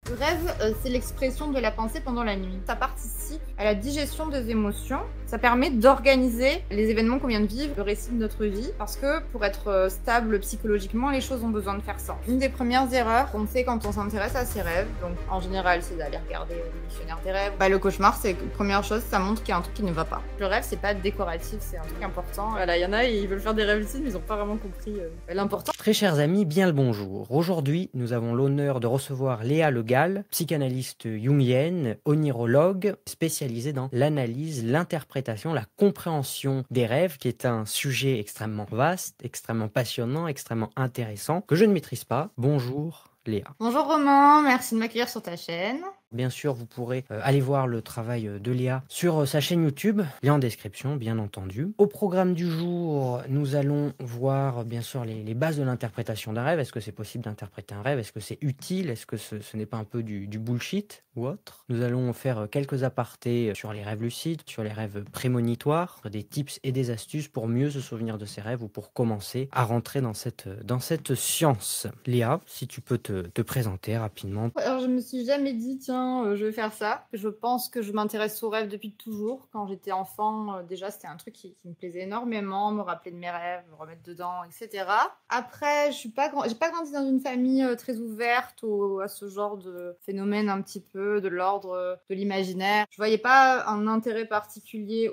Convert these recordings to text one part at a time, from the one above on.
Le rêve, c'est l'expression de la pensée pendant la nuit. Ça participe à la digestion des émotions. Ça permet d'organiser les événements qu'on vient de vivre, le récit de notre vie. Parce que pour être stable psychologiquement, les choses ont besoin de faire sens. Une des premières erreurs qu'on fait quand on s'intéresse à ses rêves, donc en général, c'est d'aller regarder le dictionnaire des rêves. Le cauchemar, c'est la première chose, ça montre qu'il y a un truc qui ne va pas. Le rêve, c'est pas décoratif, c'est un truc important. Voilà, il y en a, ils veulent faire des rêves lucides, mais ils n'ont pas vraiment compris l'important. Très chers amis, bien le bonjour. Aujourd'hui, nous avons l'honneur de recevoir Léa Le Gall, psychanalyste jungienne, onirologue, spécialisée dans l'analyse, l'interprétation, la compréhension des rêves, qui est un sujet extrêmement vaste, extrêmement passionnant, extrêmement intéressant, que je ne maîtrise pas. Bonjour Léa. Bonjour Romain, merci de m'accueillir sur ta chaîne. Bien sûr, vous pourrez aller voir le travail de Léa sur sa chaîne YouTube, lien en description, bien entendu. Au programme du jour, nous allons voir bien sûr les bases de l'interprétation d'un rêve. Est-ce que c'est possible d'interpréter un rêve? Est-ce que c'est utile? Est-ce que ce n'est pas un peu du bullshit ou autre? Nous allons faire quelques apartés sur les rêves lucides, sur les rêves prémonitoires, des tips et des astuces pour mieux se souvenir de ses rêves ou pour commencer à rentrer dans cette science. Léa, si tu peux te présenter rapidement. Alors je me suis jamais dit tiens je vais faire ça. Je pense que je m'intéresse aux rêves depuis toujours. Quand j'étais enfant, déjà c'était un truc qui me plaisait énormément, me rappeler de mes rêves, me remettre dedans, etc. Après, j'ai pas grandi dans une famille très ouverte à ce genre de phénomène un petit peu de l'ordre de l'imaginaire. Je voyais pas un intérêt particulier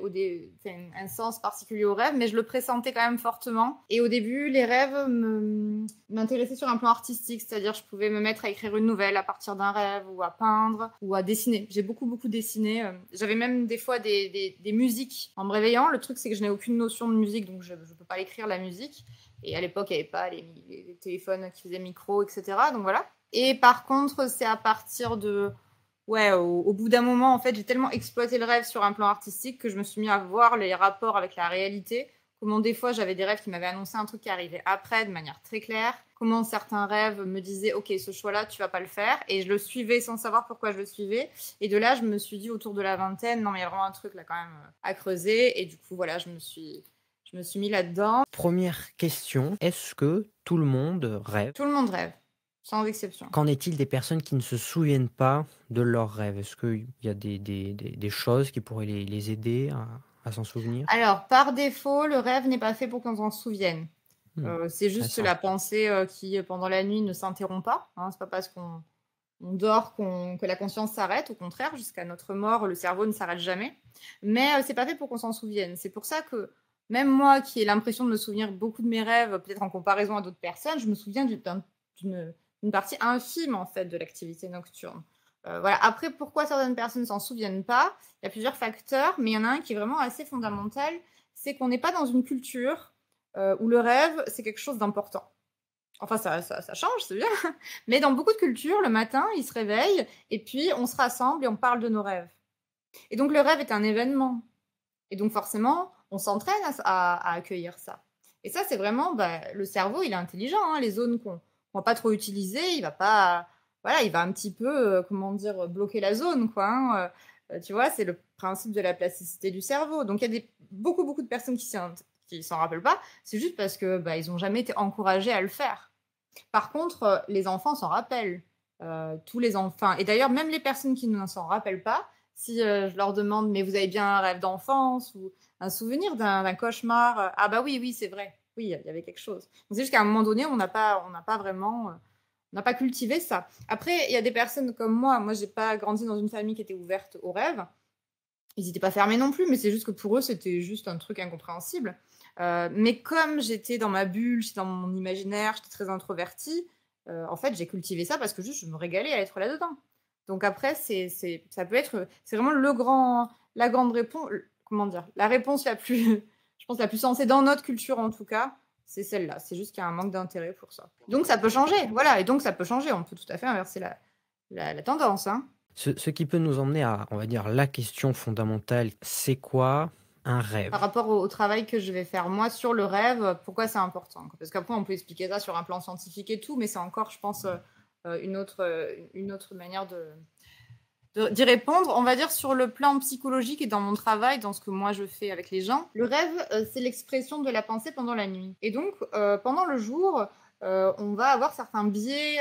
un sens particulier aux rêves, mais je le pressentais quand même fortement. Et au début, les rêves m'intéressaient sur un plan artistique, c'est-à-dire je pouvais me mettre à écrire une nouvelle à partir d'un rêve ou à peindre ou à dessiner. J'ai beaucoup dessiné. J'avais même des fois des musiques en me réveillant. Le truc, c'est que je n'ai aucune notion de musique, donc je ne peux pas l'écrire, la musique. Et à l'époque, il n'y avait pas les téléphones qui faisaient micro, etc. Donc voilà. Et par contre, c'est à partir de... Ouais, au bout d'un moment, en fait, j'ai tellement exploité le rêve sur un plan artistique que je me suis mis à voir les rapports avec la réalité. Comment des fois, j'avais des rêves qui m'avaient annoncé un truc qui arrivait après, de manière très claire. Comment certains rêves me disaient « Ok, ce choix-là, tu vas pas le faire ». Et je le suivais sans savoir pourquoi je le suivais. Et de là, je me suis dit autour de la vingtaine, non mais il y a vraiment un truc là quand même à creuser. Et du coup, voilà, je me suis mis là-dedans. Première question, est-ce que tout le monde rêve? Tout le monde rêve, sans exception. Qu'en est-il des personnes qui ne se souviennent pas de leurs rêves? Est-ce qu'il y a des choses qui pourraient les aider à s'en souvenir? Alors, par défaut, le rêve n'est pas fait pour qu'on s'en souvienne. C'est juste Intéressant. la pensée qui, pendant la nuit, ne s'interrompt pas. Hein. C'est pas parce qu'on dort que la conscience s'arrête. Au contraire, jusqu'à notre mort, le cerveau ne s'arrête jamais. Mais c'est pas fait pour qu'on s'en souvienne. C'est pour ça que même moi, qui ai l'impression de me souvenir beaucoup de mes rêves, peut-être en comparaison à d'autres personnes, je me souviens d'une partie infime en fait de l'activité nocturne. Voilà. Après, pourquoi certaines personnes ne s'en souviennent pas? Il y a plusieurs facteurs, mais il y en a un qui est vraiment assez fondamental, c'est qu'on n'est pas dans une culture où le rêve, c'est quelque chose d'important. Enfin, ça change, c'est bien. Mais dans beaucoup de cultures, le matin, ils se réveillent et puis on se rassemble et on parle de nos rêves. Et donc, le rêve est un événement. Et donc, forcément, on s'entraîne à accueillir ça. Et ça, c'est vraiment, le cerveau, il est intelligent. Hein, les zones qu'on ne va pas trop utiliser, il va pas... Voilà, il va un petit peu, bloquer la zone, quoi. Hein. Tu vois, c'est le principe de la plasticité du cerveau. Donc, il y a beaucoup de personnes qui s'en rappellent pas, c'est juste parce que ils ont jamais été encouragés à le faire. Par contre, les enfants s'en rappellent. Tous les enfants. Et d'ailleurs, même les personnes qui ne s'en rappellent pas, si je leur demande, mais vous avez bien un rêve d'enfance ou un souvenir d'un cauchemar, ah bah oui, c'est vrai. Oui, il y avait quelque chose. C'est juste qu'à un moment donné, on n'a pas vraiment... on n'a pas cultivé ça. Après, il y a des personnes comme moi. Moi, j'ai pas grandi dans une famille qui était ouverte aux rêves. Ils n'étaient pas fermés non plus, mais c'est juste que pour eux, c'était juste un truc incompréhensible. Mais comme j'étais dans ma bulle, j'étais dans mon imaginaire, j'étais très introvertie, en fait, j'ai cultivé ça parce que juste, je me régalais à être là-dedans. Donc après, ça peut être... C'est vraiment la grande réponse... Comment dire? La réponse la plus... je pense la plus sensée dans notre culture, en tout cas, c'est celle-là. C'est juste qu'il y a un manque d'intérêt pour ça. Donc ça peut changer, voilà. Et donc ça peut changer. On peut tout à fait inverser la tendance, hein. Ce qui peut nous emmener à, on va dire, la question fondamentale, c'est quoi un rêve? Par rapport au travail que je vais faire moi sur le rêve, pourquoi c'est important? Parce qu'après, on peut expliquer ça sur un plan scientifique et tout, mais c'est encore, je pense, une autre manière d'y répondre. On va dire sur le plan psychologique et dans mon travail, dans ce que moi je fais avec les gens. Le rêve, c'est l'expression de la pensée pendant la nuit. Et donc, pendant le jour, on va avoir certains biais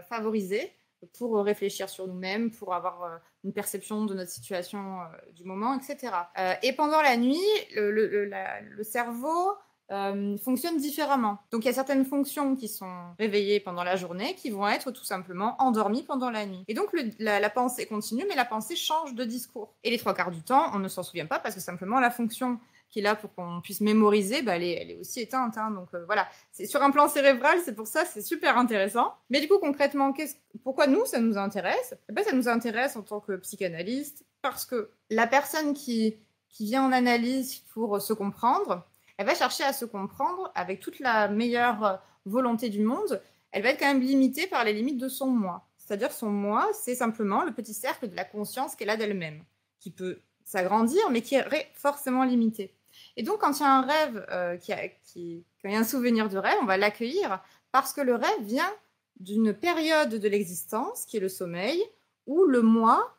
favorisés. pour réfléchir sur nous-mêmes, pour avoir une perception de notre situation du moment, etc. Et pendant la nuit, le cerveau fonctionne différemment. Donc il y a certaines fonctions qui sont réveillées pendant la journée qui vont être tout simplement endormies pendant la nuit. Et donc la pensée continue, mais la pensée change de discours. Et les 3/4 du temps, on ne s'en souvient pas parce que simplement la fonction qui est là pour qu'on puisse mémoriser, elle est aussi éteinte. Donc voilà, c'est sur un plan cérébral, c'est pour ça, c'est super intéressant. Mais du coup, concrètement, pourquoi ça nous intéresse ? Ça nous intéresse en tant que psychanalyste parce que la personne qui vient en analyse pour se comprendre, elle va chercher à se comprendre avec toute la meilleure volonté du monde. Elle va être quand même limitée par les limites de son moi. C'est-à-dire son moi, c'est simplement le petit cercle de la conscience qu'elle a d'elle-même, qui peut s'agrandir, mais qui est forcément limité. Et donc, quand il y a un rêve, quand il y a un souvenir de rêve, on va l'accueillir parce que le rêve vient d'une période de l'existence, qui est le sommeil, où le moi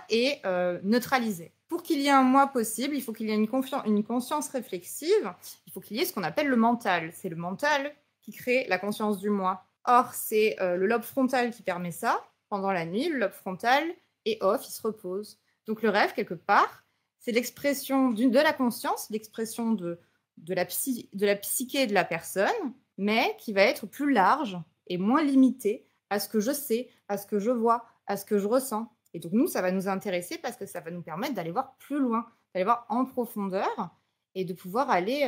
est neutralisé. Pour qu'il y ait un moi possible, il faut qu'il y ait une conscience réflexive, il faut qu'il y ait ce qu'on appelle le mental. C'est le mental qui crée la conscience du moi. Or, c'est le lobe frontal qui permet ça. Pendant la nuit, le lobe frontal est off, il se repose. Donc le rêve, quelque part, c'est l'expression de la conscience, l'expression de la psyché de la personne, mais qui va être plus large et moins limitée à ce que je sais, à ce que je vois, à ce que je ressens. Et donc nous, ça va nous intéresser parce que ça va nous permettre d'aller voir plus loin, d'aller voir en profondeur et de pouvoir aller,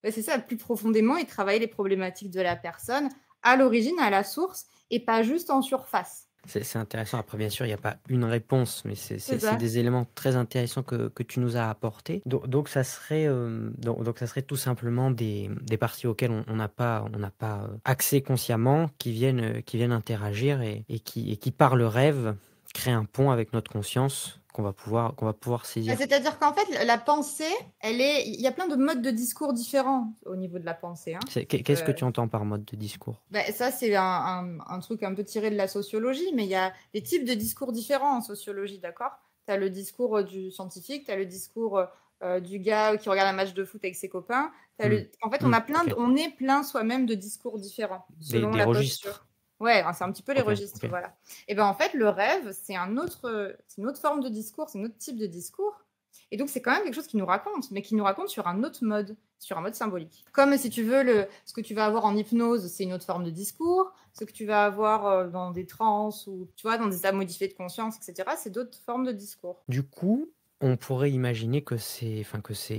c'est ça, plus profondément et travailler les problématiques de la personne à l'origine, à la source, et pas juste en surface. C'est intéressant. Après, bien sûr, il n'y a pas une réponse, mais c'est ça. des éléments très intéressants que tu nous as apportés. Donc ça serait, ça serait tout simplement des parties auxquelles on n'a pas accès consciemment, qui viennent interagir et qui, par le rêve, créent un pont avec notre conscience qu'on va pouvoir saisir. C'est-à-dire qu'en fait, la pensée, il y a plein de modes de discours différents au niveau de la pensée. Qu'est-ce que tu entends par mode de discours ? Ça, c'est un truc un peu tiré de la sociologie, mais il y a des types de discours différents en sociologie, d'accord ? Tu as le discours du scientifique, tu as le discours du gars qui regarde un match de foot avec ses copains. En fait, on est plein soi-même de discours différents selon des la registres. posture. Ouais, c'est un petit peu les registres, ok. voilà. Et en fait, le rêve, c'est une autre forme de discours, c'est un autre type de discours. Et donc, c'est quand même quelque chose qui nous raconte, mais qui nous raconte sur un autre mode, sur un mode symbolique. Comme si tu veux, ce que tu vas avoir en hypnose, c'est une autre forme de discours. Ce que tu vas avoir dans des transes ou tu vois, dans des états modifiés de conscience, etc., c'est d'autres formes de discours. Du coup, on pourrait imaginer que c'est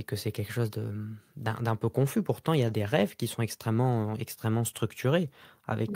quelque chose d'un peu confus. Pourtant, il y a des rêves qui sont extrêmement structurés, avec,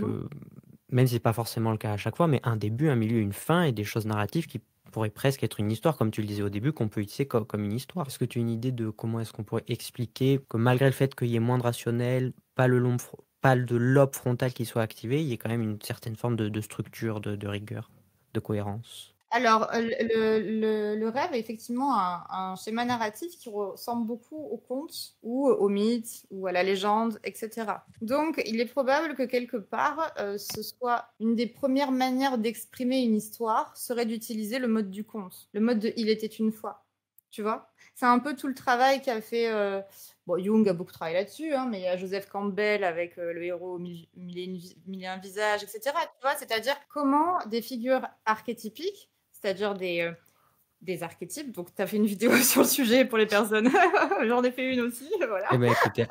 même si c'est pas forcément le cas à chaque fois, mais un début, un milieu, une fin et des choses narratives qui pourraient presque être une histoire, comme tu le disais au début, qu'on peut utiliser comme une histoire. Est-ce que tu as une idée de comment est-ce qu'on pourrait expliquer que malgré le fait qu'il y ait moins de rationnel, pas de lobe frontal qui soit activé, il y ait quand même une certaine forme de structure, de rigueur, de cohérence? Alors, le rêve est effectivement un schéma narratif qui ressemble beaucoup au conte ou au mythe ou à la légende, etc. Donc, il est probable que quelque part, ce soit une des premières manières d'exprimer une histoire serait d'utiliser le mode du conte, le mode de « il était une fois ». Tu vois ? C'est un peu tout le travail qu'a fait... Jung a beaucoup travaillé là-dessus, mais il y a Joseph Campbell avec le héros aux mille et un visages, etc. Tu vois ? C'est-à-dire comment des figures archétypiques, c'est-à-dire des archétypes. Donc, tu as fait une vidéo sur le sujet pour les personnes. J'en ai fait une aussi. Voilà. Eh bien, écoutez,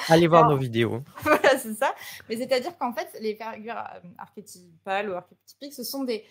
allez voir nos vidéos. Voilà, c'est ça. Mais c'est-à-dire qu'en fait, les figures archétypales ou archétypiques, ce sont des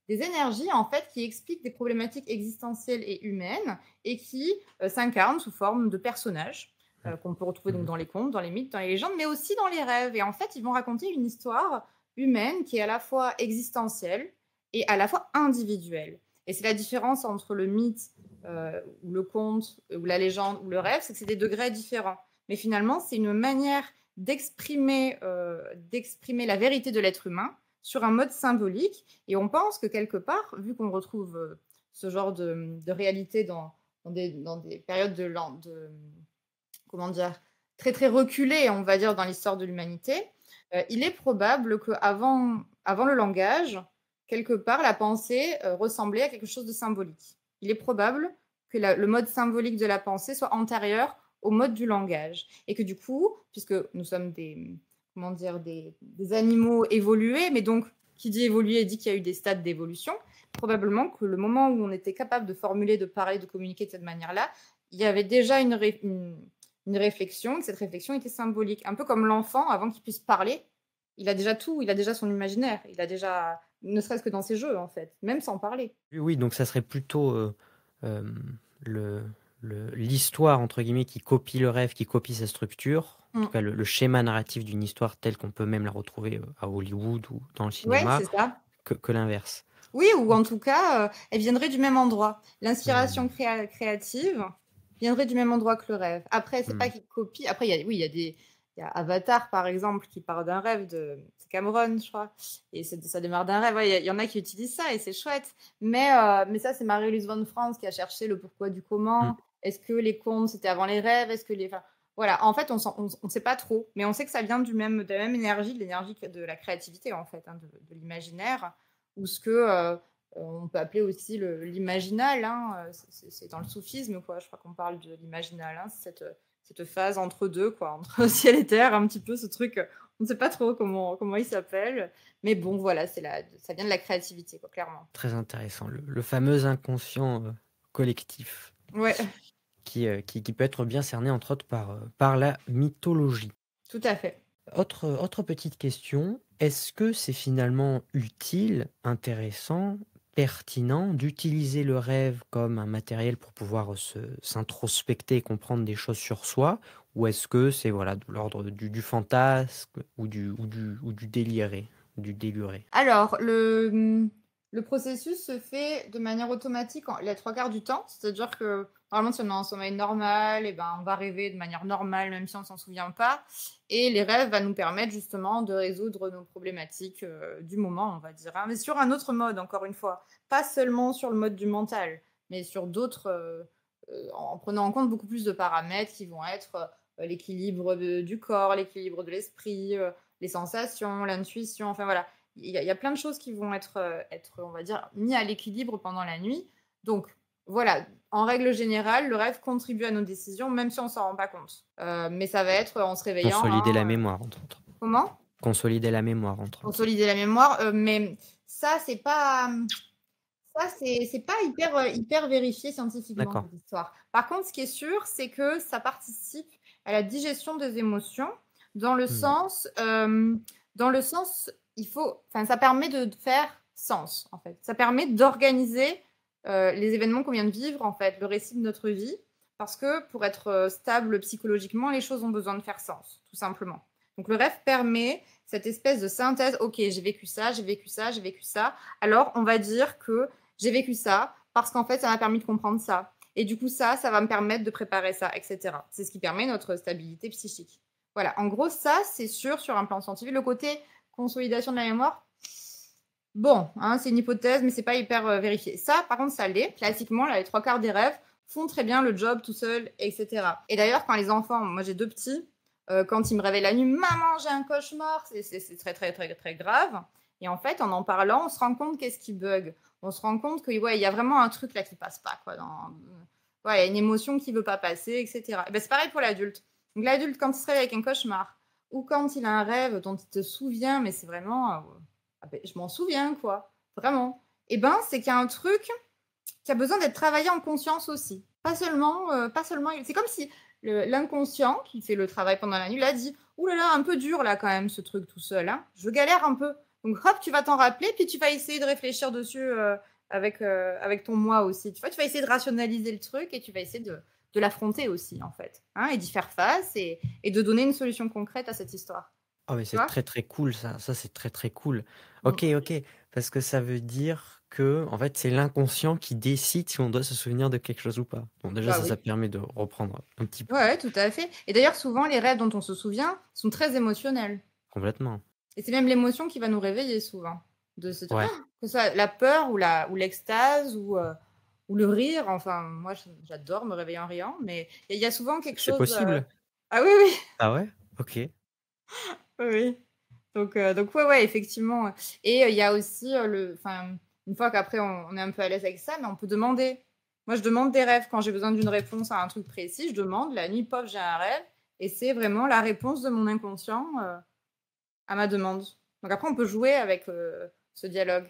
énergies en fait qui expliquent des problématiques existentielles et humaines et qui s'incarnent sous forme de personnages qu'on peut retrouver donc dans les contes, dans les mythes, dans les légendes, mais aussi dans les rêves. Et en fait, ils vont raconter une histoire humaine qui est à la fois existentielle et à la fois individuelle. Et c'est la différence entre le mythe ou le conte ou la légende ou le rêve, c'est que c'est des degrés différents. Mais finalement, c'est une manière d'exprimer la vérité de l'être humain sur un mode symbolique. Et on pense que quelque part, vu qu'on retrouve ce genre de réalité dans des périodes comment dire, très très reculées, on va dire, dans l'histoire de l'humanité, il est probable qu'avant le langage, quelque part, la pensée ressemblait à quelque chose de symbolique. Il est probable que le mode symbolique de la pensée soit antérieur au mode du langage. Et que du coup, puisque nous sommes comment dire, des animaux évolués, mais donc, qui dit évoluer dit qu'il y a eu des stades d'évolution. Probablement que le moment où on était capable de formuler, de parler, de communiquer de cette manière-là, il y avait déjà une réflexion, et que cette réflexion était symbolique. Un peu comme l'enfant, avant qu'il puisse parler, il a déjà tout, il a déjà son imaginaire, il a déjà, ne serait-ce que dans ses jeux, en fait, même sans parler. Oui, oui, donc ça serait plutôt euh, le, l'histoire, entre guillemets, qui copie le rêve, qui copie sa structure, en tout Mm. cas le schéma narratif d'une histoire telle qu'on peut même la retrouver à Hollywood ou dans le Ouais, cinéma, c'est ça. que l'inverse. Oui, ou en tout cas, elle viendrait du même endroit. L'inspiration Hmm, créative viendrait du même endroit que le rêve. Après, c'est pas hmm. qu'il copie. Après, oui, il y a Avatar, par exemple, qui part d'un rêve de c'est Cameron, je crois. Et ça démarre d'un rêve. Ouais, il y en a qui utilisent ça et c'est chouette. Mais ça, c'est Marie-Louise von Franz qui a cherché le pourquoi du Hmm. comment. Est-ce que les contes, c'était avant les rêves? Est-ce que les... Enfin, voilà, en fait, on sait pas trop. Mais on sait que ça vient de la même énergie, de l'énergie de la créativité, en fait, hein, de l'imaginaire ou ce que on peut appeler aussi l'imaginal. Hein, c'est dans le soufisme, quoi. Je crois qu'on parle de l'imaginal. Hein, cette phase entre deux, quoi, entre ciel et terre, un petit peu ce truc. On ne sait pas trop comment il s'appelle. Mais bon, voilà, ça vient de la créativité, quoi, clairement. Très intéressant. Le fameux inconscient collectif Ouais, qui peut être bien cerné, entre autres, par la mythologie. tout à fait. Autre petite question, est-ce que c'est finalement utile, intéressant, pertinent d'utiliser le rêve comme un matériel pour pouvoir s'introspecter et comprendre des choses sur soi, ou est-ce que c'est voilà, de l'ordre du fantasme ou du déliré, du déluré? Alors, le processus se fait de manière automatique les trois quarts du temps. C'est-à-dire que, normalement, si on est en sommeil normal, et ben, on va rêver de manière normale, même si on ne s'en souvient pas. Et les rêves vont nous permettre justement de résoudre nos problématiques du moment, on va dire. Hein. Mais sur un autre mode, encore une fois. Pas seulement sur le mode du mental, mais sur d'autres, en prenant en compte beaucoup plus de paramètres qui vont être l'équilibre du corps, l'équilibre de l'esprit, les sensations, l'intuition, enfin voilà. Il y a plein de choses qui vont être, on va dire, mis à l'équilibre pendant la nuit. Donc, voilà, en règle générale, le rêve contribue à nos décisions, même si on s'en rend pas compte. Mais ça va être en se réveillant. Consolider la Hein, mémoire, entre autres. comment? Consolider la mémoire, entre autres. Consolider la mémoire. Mais ça, c'est pas. Ça, c'est pas hyper vérifié scientifiquement, D'accord. cette histoire. Par contre, ce qui est sûr, c'est que ça participe à la digestion des émotions dans le Hmm. sens, ça permet de faire sens, en fait. Ça permet d'organiser les événements qu'on vient de vivre, en fait, le récit de notre vie, parce que pour être stable psychologiquement, les choses ont besoin de faire sens, tout simplement. Donc le rêve permet cette espèce de synthèse, ok, j'ai vécu ça, j'ai vécu ça, j'ai vécu ça, alors on va dire que j'ai vécu ça parce qu'en fait, ça m'a permis de comprendre ça. Et du coup, ça va me permettre de préparer ça, etc. C'est ce qui permet notre stabilité psychique. Voilà, en gros, ça, c'est sûr sur un plan scientifique. Le côté consolidation de la mémoire, bon, hein, c'est une hypothèse, mais c'est pas hyper vérifié. Ça, par contre, ça l'est. Classiquement, là, les trois quarts des rêves font très bien le job tout seul, etc. Et d'ailleurs, quand les enfants, moi j'ai deux petits, quand ils me réveillent la nuit, maman, j'ai un cauchemar, c'est très, très, très, très grave. Et en fait, en parlant, on se rend compte qu'est-ce qui bug. On se rend compte qu'il ouais, y a vraiment un truc là qui passe pas. Quoi, ouais, il y a une émotion qui veut pas passer, etc. Et ben, c'est pareil pour l'adulte. Donc l'adulte, quand il se réveille avec un cauchemar, ou quand il a un rêve dont il te souvient, mais c'est vraiment... ah ben, je m'en souviens, quoi. Vraiment. Et ben, c'est qu'il y a un truc qui a besoin d'être travaillé en conscience aussi. Pas seulement. C'est comme si l'inconscient, qui fait le travail pendant la nuit, là, dit ouh là là, un peu dur là quand même ce truc tout seul. Hein. Je galère un peu. Donc hop, tu vas t'en rappeler, puis tu vas essayer de réfléchir dessus avec ton moi aussi. Tu vois, tu vas essayer de rationaliser le truc et tu vas essayer de l'affronter aussi, en fait. Hein, et d'y faire face et de donner une solution concrète à cette histoire. Ah mais Tu c'est vois. très très cool ça, ça c'est très très cool. Mm. Ok, ok, parce que ça veut dire que en fait c'est l'inconscient qui décide si on doit se souvenir de quelque chose ou pas. Bon déjà Bah ça, oui. ça permet de reprendre un petit peu Ouais, tout à fait. Et d'ailleurs, souvent, les rêves dont on se souvient sont très émotionnels. complètement. Et c'est même l'émotion qui va nous réveiller souvent. De se dire, Ouais, ah, que ce soit la peur ou l'extase ou le rire. Enfin, moi, j'adore me réveiller en riant, mais il y a souvent quelque c'est chose. possible. Ah oui, oui, Ah ouais? Ok. oui, oui. Donc ouais, ouais, effectivement. Et il y a aussi enfin, une fois qu'après on est un peu à l'aise avec ça, mais on peut demander. Moi, je demande des rêves quand j'ai besoin d'une réponse à un truc précis. Je demande la nuit, pof, j'ai un rêve, et c'est vraiment la réponse de mon inconscient. à ma demande. Donc après, on peut jouer avec ce dialogue.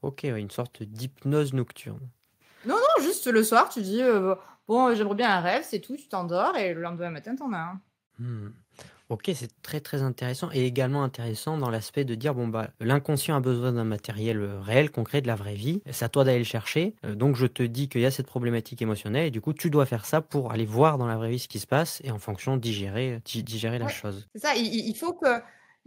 OK, ouais, une sorte d'hypnose nocturne. Non, non, juste le soir, tu dis bon, j'aimerais bien un rêve, c'est tout, tu t'endors et le lendemain matin, t'en as un. Mmh. OK, c'est très, très intéressant et également intéressant dans l'aspect de dire: «Bon, bah, l'inconscient a besoin d'un matériel, réel, concret, de la vraie vie. C'est à toi d'aller le chercher, donc je te dis qu'il y a cette problématique émotionnelle et du coup, tu dois faire ça pour aller voir dans la vraie vie ce qui se passe et en fonction digérer la Ouais, chose». c'est ça, il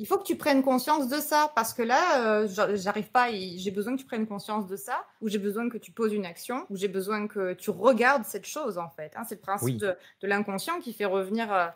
faut que tu prennes conscience de ça parce que là, j'arrive pas et j'ai besoin que tu prennes conscience de ça ou j'ai besoin que tu poses une action ou j'ai besoin que tu regardes cette chose, en fait, hein. C'est le principe Oui. de l'inconscient qui fait revenir,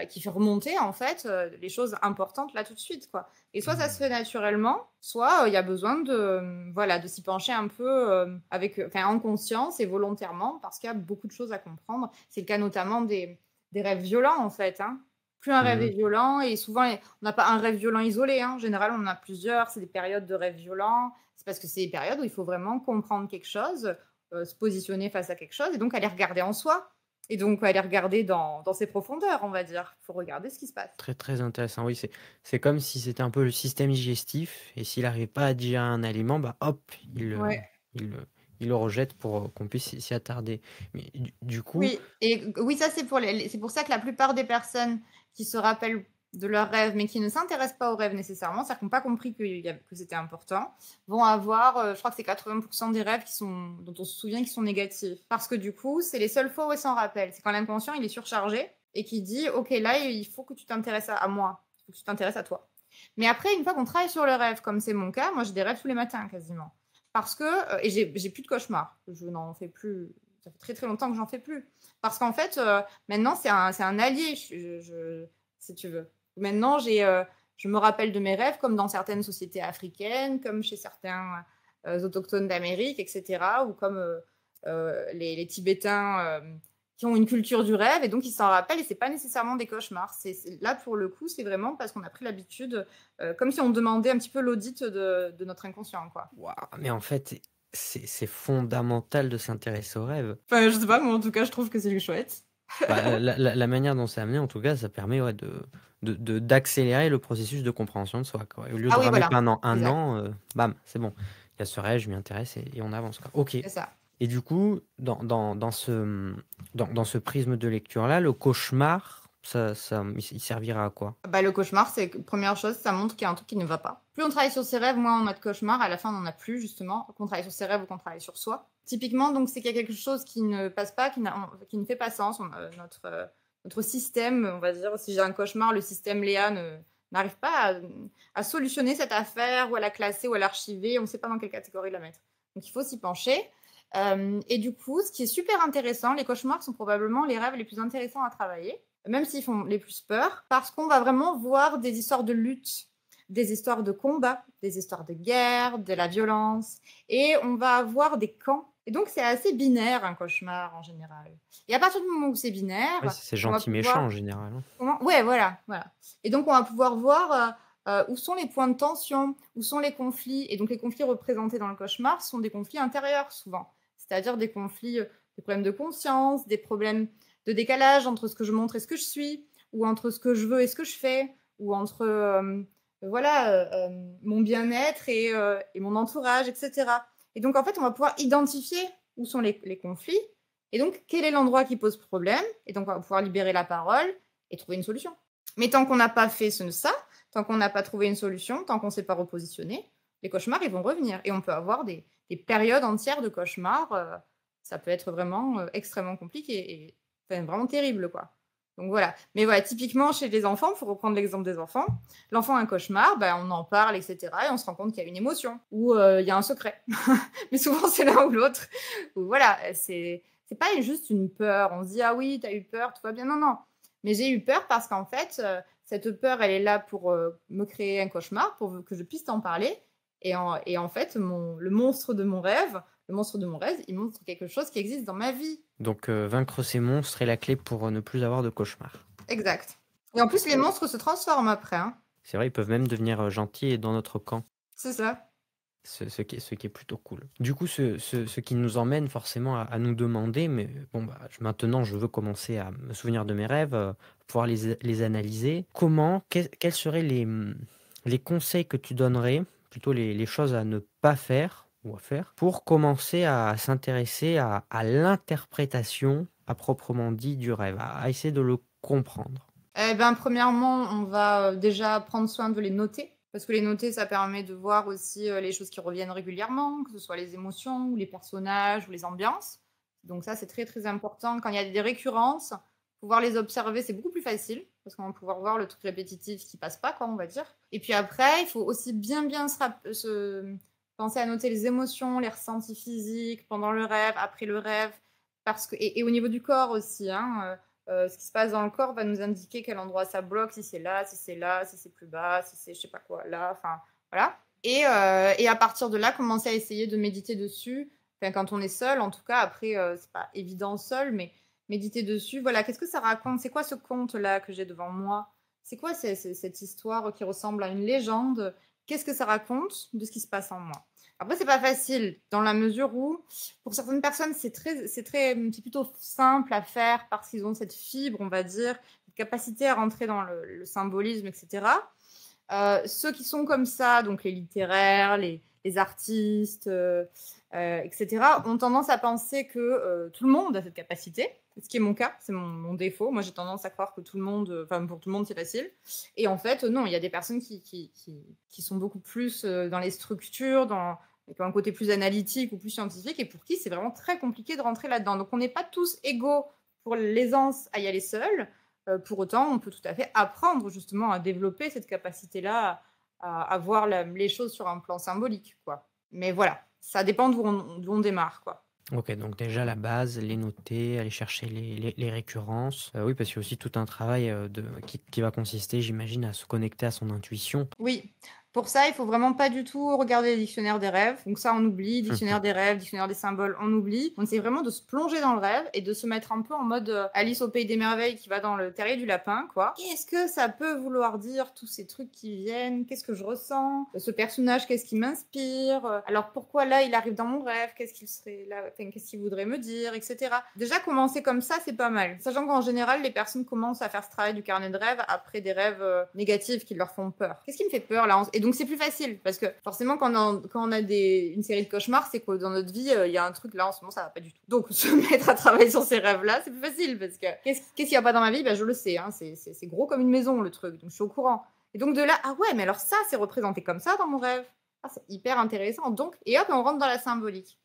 qui fait remonter, en fait, les choses importantes là, tout de suite, quoi et soit ça se Mmh. fait naturellement, soit, il y a besoin de, voilà, de s'y pencher un peu, avec, enfin, en conscience et volontairement parce qu'il y a beaucoup de choses à comprendre. C'est le cas notamment des rêves violents, en fait, hein. Plus un rêve Mmh. est violent et souvent on n'a pas un rêve violent isolé, hein. En général, on en a plusieurs, c'est des périodes de rêves violents. C'est parce que c'est des périodes où il faut vraiment comprendre quelque chose, se positionner face à quelque chose et donc aller regarder en soi et donc aller regarder dans ses profondeurs, on va dire. Il faut regarder ce qui se passe. Très, très intéressant. Oui, c'est comme si c'était un peu le système digestif et s'il n'arrive pas à digérer un aliment, bah, hop, Ouais. il le il le rejette pour, qu'on puisse s'y attarder. Mais du coup, Oui et oui, ça, c'est pour c'est pour ça que la plupart des personnes qui se rappellent de leurs rêves, mais qui ne s'intéressent pas aux rêves nécessairement, c'est-à-dire qui n'ont pas compris que c'était important, vont avoir, je crois que c'est 80 des rêves dont on se souvient qui sont négatifs. Parce que du coup, c'est les seules fois où ils s'en rappellent. C'est quand l'inconscient, il est surchargé et qui dit: «OK, là, il faut que tu t'intéresses à moi, il faut que tu t'intéresses à toi». Mais après, une fois qu'on travaille sur le rêve, comme c'est mon cas, moi, j'ai des rêves tous les matins quasiment. Parce que, et j'ai plus de cauchemars. Je n'en fais plus, ça fait très, très longtemps que j'en fais plus. Parce qu'en fait, maintenant, c'est un allié, si tu veux. Maintenant, je me rappelle de mes rêves comme dans certaines sociétés africaines, comme chez certains autochtones d'Amérique, etc. Ou comme les Tibétains qui ont une culture du rêve et donc ils s'en rappellent et c'est pas nécessairement des cauchemars. Là, pour le coup, c'est vraiment parce qu'on a pris l'habitude, comme si on demandait un petit peu l'audit de notre inconscient, quoi. waouh, mais en fait, c'est fondamental de s'intéresser aux rêves. Enfin, je sais pas, moi en tout cas, je trouve que c'est chouette. Bah, la manière dont c'est amené, en tout cas, ça permet, ouais, d'accélérer le processus de compréhension de soi, quoi. Au lieu Ah de oui, ramer voilà, pendant un exact, an, bam, c'est bon. Il y a ce rêve, je m'y intéresse et on avance, quoi. OK. c'est ça. Et du coup, dans ce prisme de lecture-là, le cauchemar, il servira à quoi? Bah, le cauchemar, c'est que première chose, ça montre qu'il y a un truc qui ne va pas. Plus on travaille sur ses rêves, moins on a de cauchemars, à la fin, on n'en a plus justement, qu'on travaille sur ses rêves ou qu'on travaille sur soi. Typiquement, donc, c'est qu'il y a quelque chose qui ne passe pas, qui ne fait pas sens. Notre système, on va dire, si j'ai un cauchemar, le système Léa n'arrive pas à solutionner cette affaire ou à la classer ou à l'archiver, on ne sait pas dans quelle catégorie la mettre. Donc il faut s'y pencher. Et du coup, ce qui est super intéressant, les cauchemars sont probablement les rêves les plus intéressants à travailler, même s'ils font les plus peur, parce qu'on va vraiment voir des histoires de lutte, des histoires de combat, des histoires de guerre, de la violence, et on va avoir des camps. Et donc, c'est assez binaire, un cauchemar, en général. Et à partir du moment où c'est Oui, binaire, c'est on va gentil méchant pouvoir... en général, hein. Ouais, voilà, voilà. Et donc, on va pouvoir voir où sont les points de tension, où sont les conflits. Et donc, les conflits représentés dans le cauchemar sont des conflits intérieurs, souvent. C'est-à-dire des conflits, des problèmes de conscience, des problèmes de décalage entre ce que je montre et ce que je suis, ou entre ce que je veux et ce que je fais, ou entre voilà, mon bien-être et mon entourage, etc. Et donc, en fait, on va pouvoir identifier où sont les conflits, et donc, quel est l'endroit qui pose problème, et donc, on va pouvoir libérer la parole et trouver une solution. Mais tant qu'on n'a pas fait ça, tant qu'on n'a pas trouvé une solution, tant qu'on ne s'est pas repositionné, les cauchemars, ils vont revenir. Et on peut avoir des périodes entières de cauchemars. Ça peut être vraiment extrêmement compliqué et enfin, vraiment terrible, quoi. Donc voilà. Mais voilà, typiquement chez les enfants, pour reprendre l'exemple des enfants, l'enfant a un cauchemar, ben, on en parle, etc. Et on se rend compte qu'il y a une émotion ou il y a un secret. Mais souvent, c'est l'un ou l'autre. Voilà, c'est pas juste une peur. On se dit, ah oui, t'as eu peur, tout va bien. Non, non. Mais j'ai eu peur parce qu'en fait, cette peur, elle est là pour me créer un cauchemar, pour que je puisse t'en parler. Et en fait, le monstre de mon rêve, il montre quelque chose qui existe dans ma vie. Donc vaincre ces monstres est la clé pour, ne plus avoir de cauchemars. Exact. Et en plus, les monstres se transforment après, hein. C'est vrai, ils peuvent même devenir, gentils et dans notre camp. C'est ça. Ce qui est plutôt cool. Du coup, ce qui nous emmène forcément à nous demander, mais bon, bah, maintenant, je veux commencer à me souvenir de mes rêves, pouvoir les analyser. Quels seraient les conseils que tu donnerais, plutôt les choses à ne pas faire ou à faire, pour commencer à s'intéresser à l'interprétation à proprement dit du rêve, à essayer de le comprendre? Eh ben, premièrement, on va déjà prendre soin de les noter. Parce que les noter, ça permet de voir aussi les choses qui reviennent régulièrement, que ce soit les émotions, ou les personnages, ou les ambiances. Donc ça, c'est très très important. Quand il y a des récurrences, pouvoir les observer, c'est beaucoup plus facile. Parce qu'on va pouvoir voir le truc répétitif qui passe pas, quoi, on va dire. Et puis après, il faut aussi bien penser à noter les émotions, les ressentis physiques, pendant le rêve, après le rêve. Et au niveau du corps aussi, hein, ce qui se passe dans le corps va nous indiquer quel endroit ça bloque, si c'est là, si c'est là, si c'est plus bas, si c'est je sais pas quoi, là, enfin voilà. Et à partir de là, commencer à essayer de méditer dessus. Enfin, quand on est seul, en tout cas, après, c'est pas évident seul, mais méditer dessus. Voilà, qu'est-ce que ça raconte? C'est quoi ce conte-là que j'ai devant moi? C'est quoi cette histoire qui ressemble à une légende? Qu'est-ce que ça raconte de ce qui se passe en moi? Après, c'est pas facile dans la mesure où, pour certaines personnes, c'est plutôt simple à faire parce qu'ils ont cette fibre, on va dire, cette capacité à rentrer dans le symbolisme, etc. Ceux qui sont comme ça, donc les littéraires, les artistes, etc., ont tendance à penser que tout le monde a cette capacité, ce qui est mon cas, c'est mon défaut. Moi, j'ai tendance à croire que tout le monde, enfin, pour tout le monde, c'est facile. Et en fait, non, il y a des personnes qui sont beaucoup plus dans les structures, qui ont un côté plus analytique ou plus scientifique, et pour qui c'est vraiment très compliqué de rentrer là-dedans. Donc, on n'est pas tous égaux pour l'aisance à y aller seul. Pour autant, on peut tout à fait apprendre justement à développer cette capacité-là à voir les choses sur un plan symbolique, quoi. Mais voilà, ça dépend d'où on démarre, quoi. Ok, donc déjà la base, les noter, aller chercher les récurrences. Oui, parce qu'il y a aussi tout un travail qui va consister, j'imagine, à se connecter à son intuition. Oui, pour ça, il faut vraiment pas du tout regarder les dictionnaires des rêves. Donc ça, on oublie. Dictionnaire des rêves, dictionnaire des symboles, on oublie. On essaie vraiment de se plonger dans le rêve et de se mettre un peu en mode Alice au pays des merveilles qui va dans le terrier du lapin, quoi. Qu'est-ce que ça peut vouloir dire, tous ces trucs qui viennent? Qu'est-ce que je ressens? Ce personnage, qu'est-ce qui m'inspire? Alors pourquoi là, il arrive dans mon rêve? Qu'est-ce qu'il serait là? Enfin, qu'est-ce qu'il voudrait me dire, etc. Déjà, commencer comme ça, c'est pas mal. Sachant qu'en général, les personnes commencent à faire ce travail du carnet de rêve après des rêves négatifs qui leur font peur. Qu'est-ce qui me fait peur là? Et donc c'est plus facile parce que forcément quand on a une série de cauchemars, c'est que dans notre vie il y a un truc là en ce moment ça va pas du tout. Donc se mettre à travailler sur ces rêves là, c'est plus facile parce que qu'est-ce qu'il y a pas dans ma vie? Je le sais, hein, c'est gros comme une maison le truc, donc je suis au courant. Et donc de là, ah ouais, mais alors ça c'est représenté comme ça dans mon rêve. Ah, c'est hyper intéressant. Donc et hop, on rentre dans la symbolique.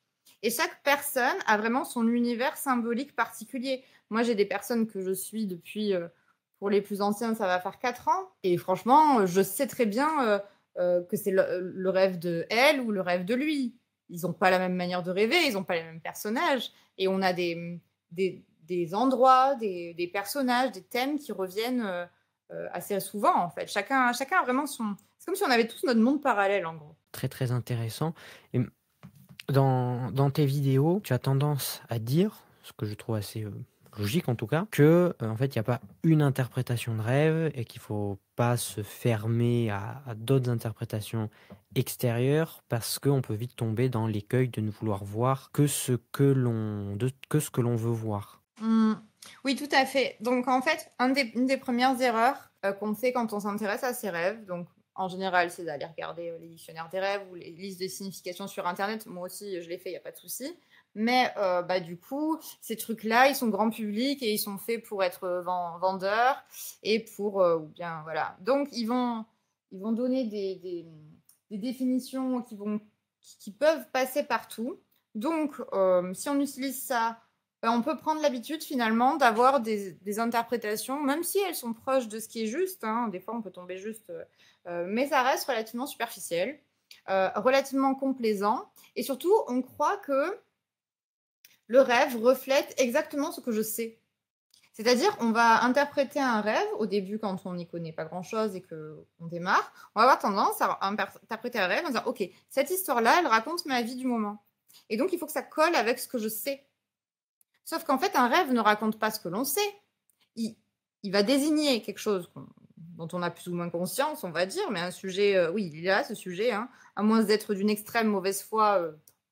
Et chaque personne a vraiment son univers symbolique particulier. Moi j'ai des personnes que je suis depuis pour les plus anciens, ça va faire 4 ans. Et franchement, je sais très bien que c'est le rêve de elle ou le rêve de lui. Ils n'ont pas la même manière de rêver, ils n'ont pas les mêmes personnages. Et on a des endroits, des personnages, des thèmes qui reviennent assez souvent, en fait. Chacun a vraiment son... C'est comme si on avait tous notre monde parallèle, en gros. Très très intéressant. Et dans tes vidéos, tu as tendance à dire, ce que je trouve assez logique en tout cas, que en fait il n'y a pas une interprétation de rêve et qu'il faut pas se fermer à d'autres interprétations extérieures parce qu'on peut vite tomber dans l'écueil de ne vouloir voir que ce que l'on veut voir. Oui, tout à fait. Donc en fait, une des premières erreurs qu'on fait quand on s'intéresse à ses rêves, donc en général, c'est d'aller regarder les dictionnaires des rêves ou les listes de significations sur Internet. Moi aussi, je l'ai fait, il n'y a pas de souci. Mais du coup, ces trucs-là, ils sont grand public et ils sont faits pour être vendeurs et pour ou bien voilà. Donc ils vont donner des définitions qui peuvent passer partout. Donc si on utilise ça, on peut prendre l'habitude finalement d'avoir des interprétations, même si elles sont proches de ce qui est juste. Hein, des fois, on peut tomber juste, mais ça reste relativement superficiel, relativement complaisant, et surtout, on croit que le rêve reflète exactement ce que je sais. C'est-à-dire, on va interpréter un rêve, au début, quand on n'y connaît pas grand-chose et qu'on démarre, on va avoir tendance à interpréter un rêve en disant « Ok, cette histoire-là, elle raconte ma vie du moment. Et donc, il faut que ça colle avec ce que je sais. » Sauf qu'en fait, un rêve ne raconte pas ce que l'on sait. Il va désigner quelque chose dont on a plus ou moins conscience, on va dire, mais un sujet, oui, il est là, ce sujet, hein. À moins d'être d'une extrême mauvaise foi,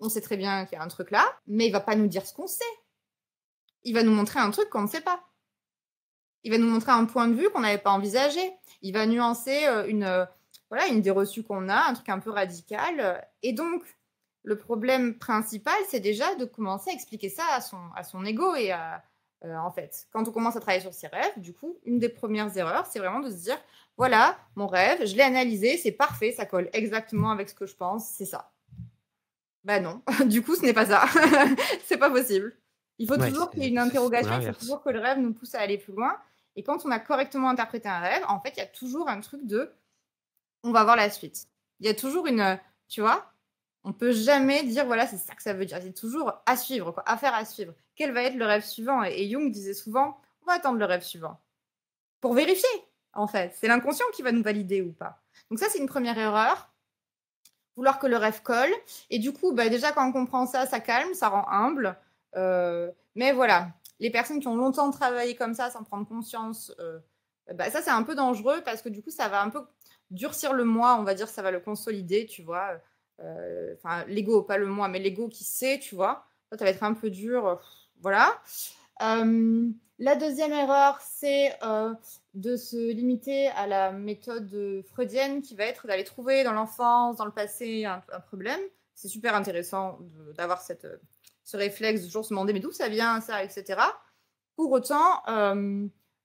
on sait très bien qu'il y a un truc là, mais il va pas nous dire ce qu'on sait. Il va nous montrer un truc qu'on ne sait pas. Il va nous montrer un point de vue qu'on n'avait pas envisagé. Il va nuancer, voilà, une idée reçue qu'on a, un truc un peu radical, et donc le problème principal, c'est déjà de commencer à expliquer ça à son ego et en fait, quand on commence à travailler sur ses rêves, du coup, une des premières erreurs, c'est vraiment de se dire: «Voilà, mon rêve, je l'ai analysé, c'est parfait, ça colle exactement avec ce que je pense, c'est ça». Bah non, du coup, ce n'est pas ça. C'est pas possible. Il faut Ouais, toujours qu'il y ait une c'est interrogation, il faut l'inverse. toujours que le rêve nous pousse à aller plus loin et quand on a correctement interprété un rêve, en fait, il y a toujours un truc de: «On va voir la suite». Il y a toujours une, tu vois? On peut jamais dire: «Voilà, c'est ça que ça veut dire». C'est toujours à suivre, quoi, affaire à suivre. Quel va être le rêve suivant? Et Jung disait souvent: «On va attendre le rêve suivant». Pour vérifier, en fait. C'est l'inconscient qui va nous valider ou pas. Donc ça, c'est une première erreur. Vouloir que le rêve colle. Et du coup, bah, déjà, quand on comprend ça, ça calme, ça rend humble. Mais voilà, les personnes qui ont longtemps travaillé comme ça, sans prendre conscience, bah, ça, c'est un peu dangereux parce que du coup, ça va un peu durcir le moi, on va dire, ça va le consolider, tu vois. Enfin, l'ego, pas le moi, mais l'ego qui sait, tu vois. Ça va être un peu dur, voilà. La deuxième erreur, c'est de se limiter à la méthode freudienne qui va être d'aller trouver dans l'enfance, dans le passé, un problème. C'est super intéressant d'avoir ce réflexe de toujours se demander mais d'où ça vient, ça, etc. Pour autant,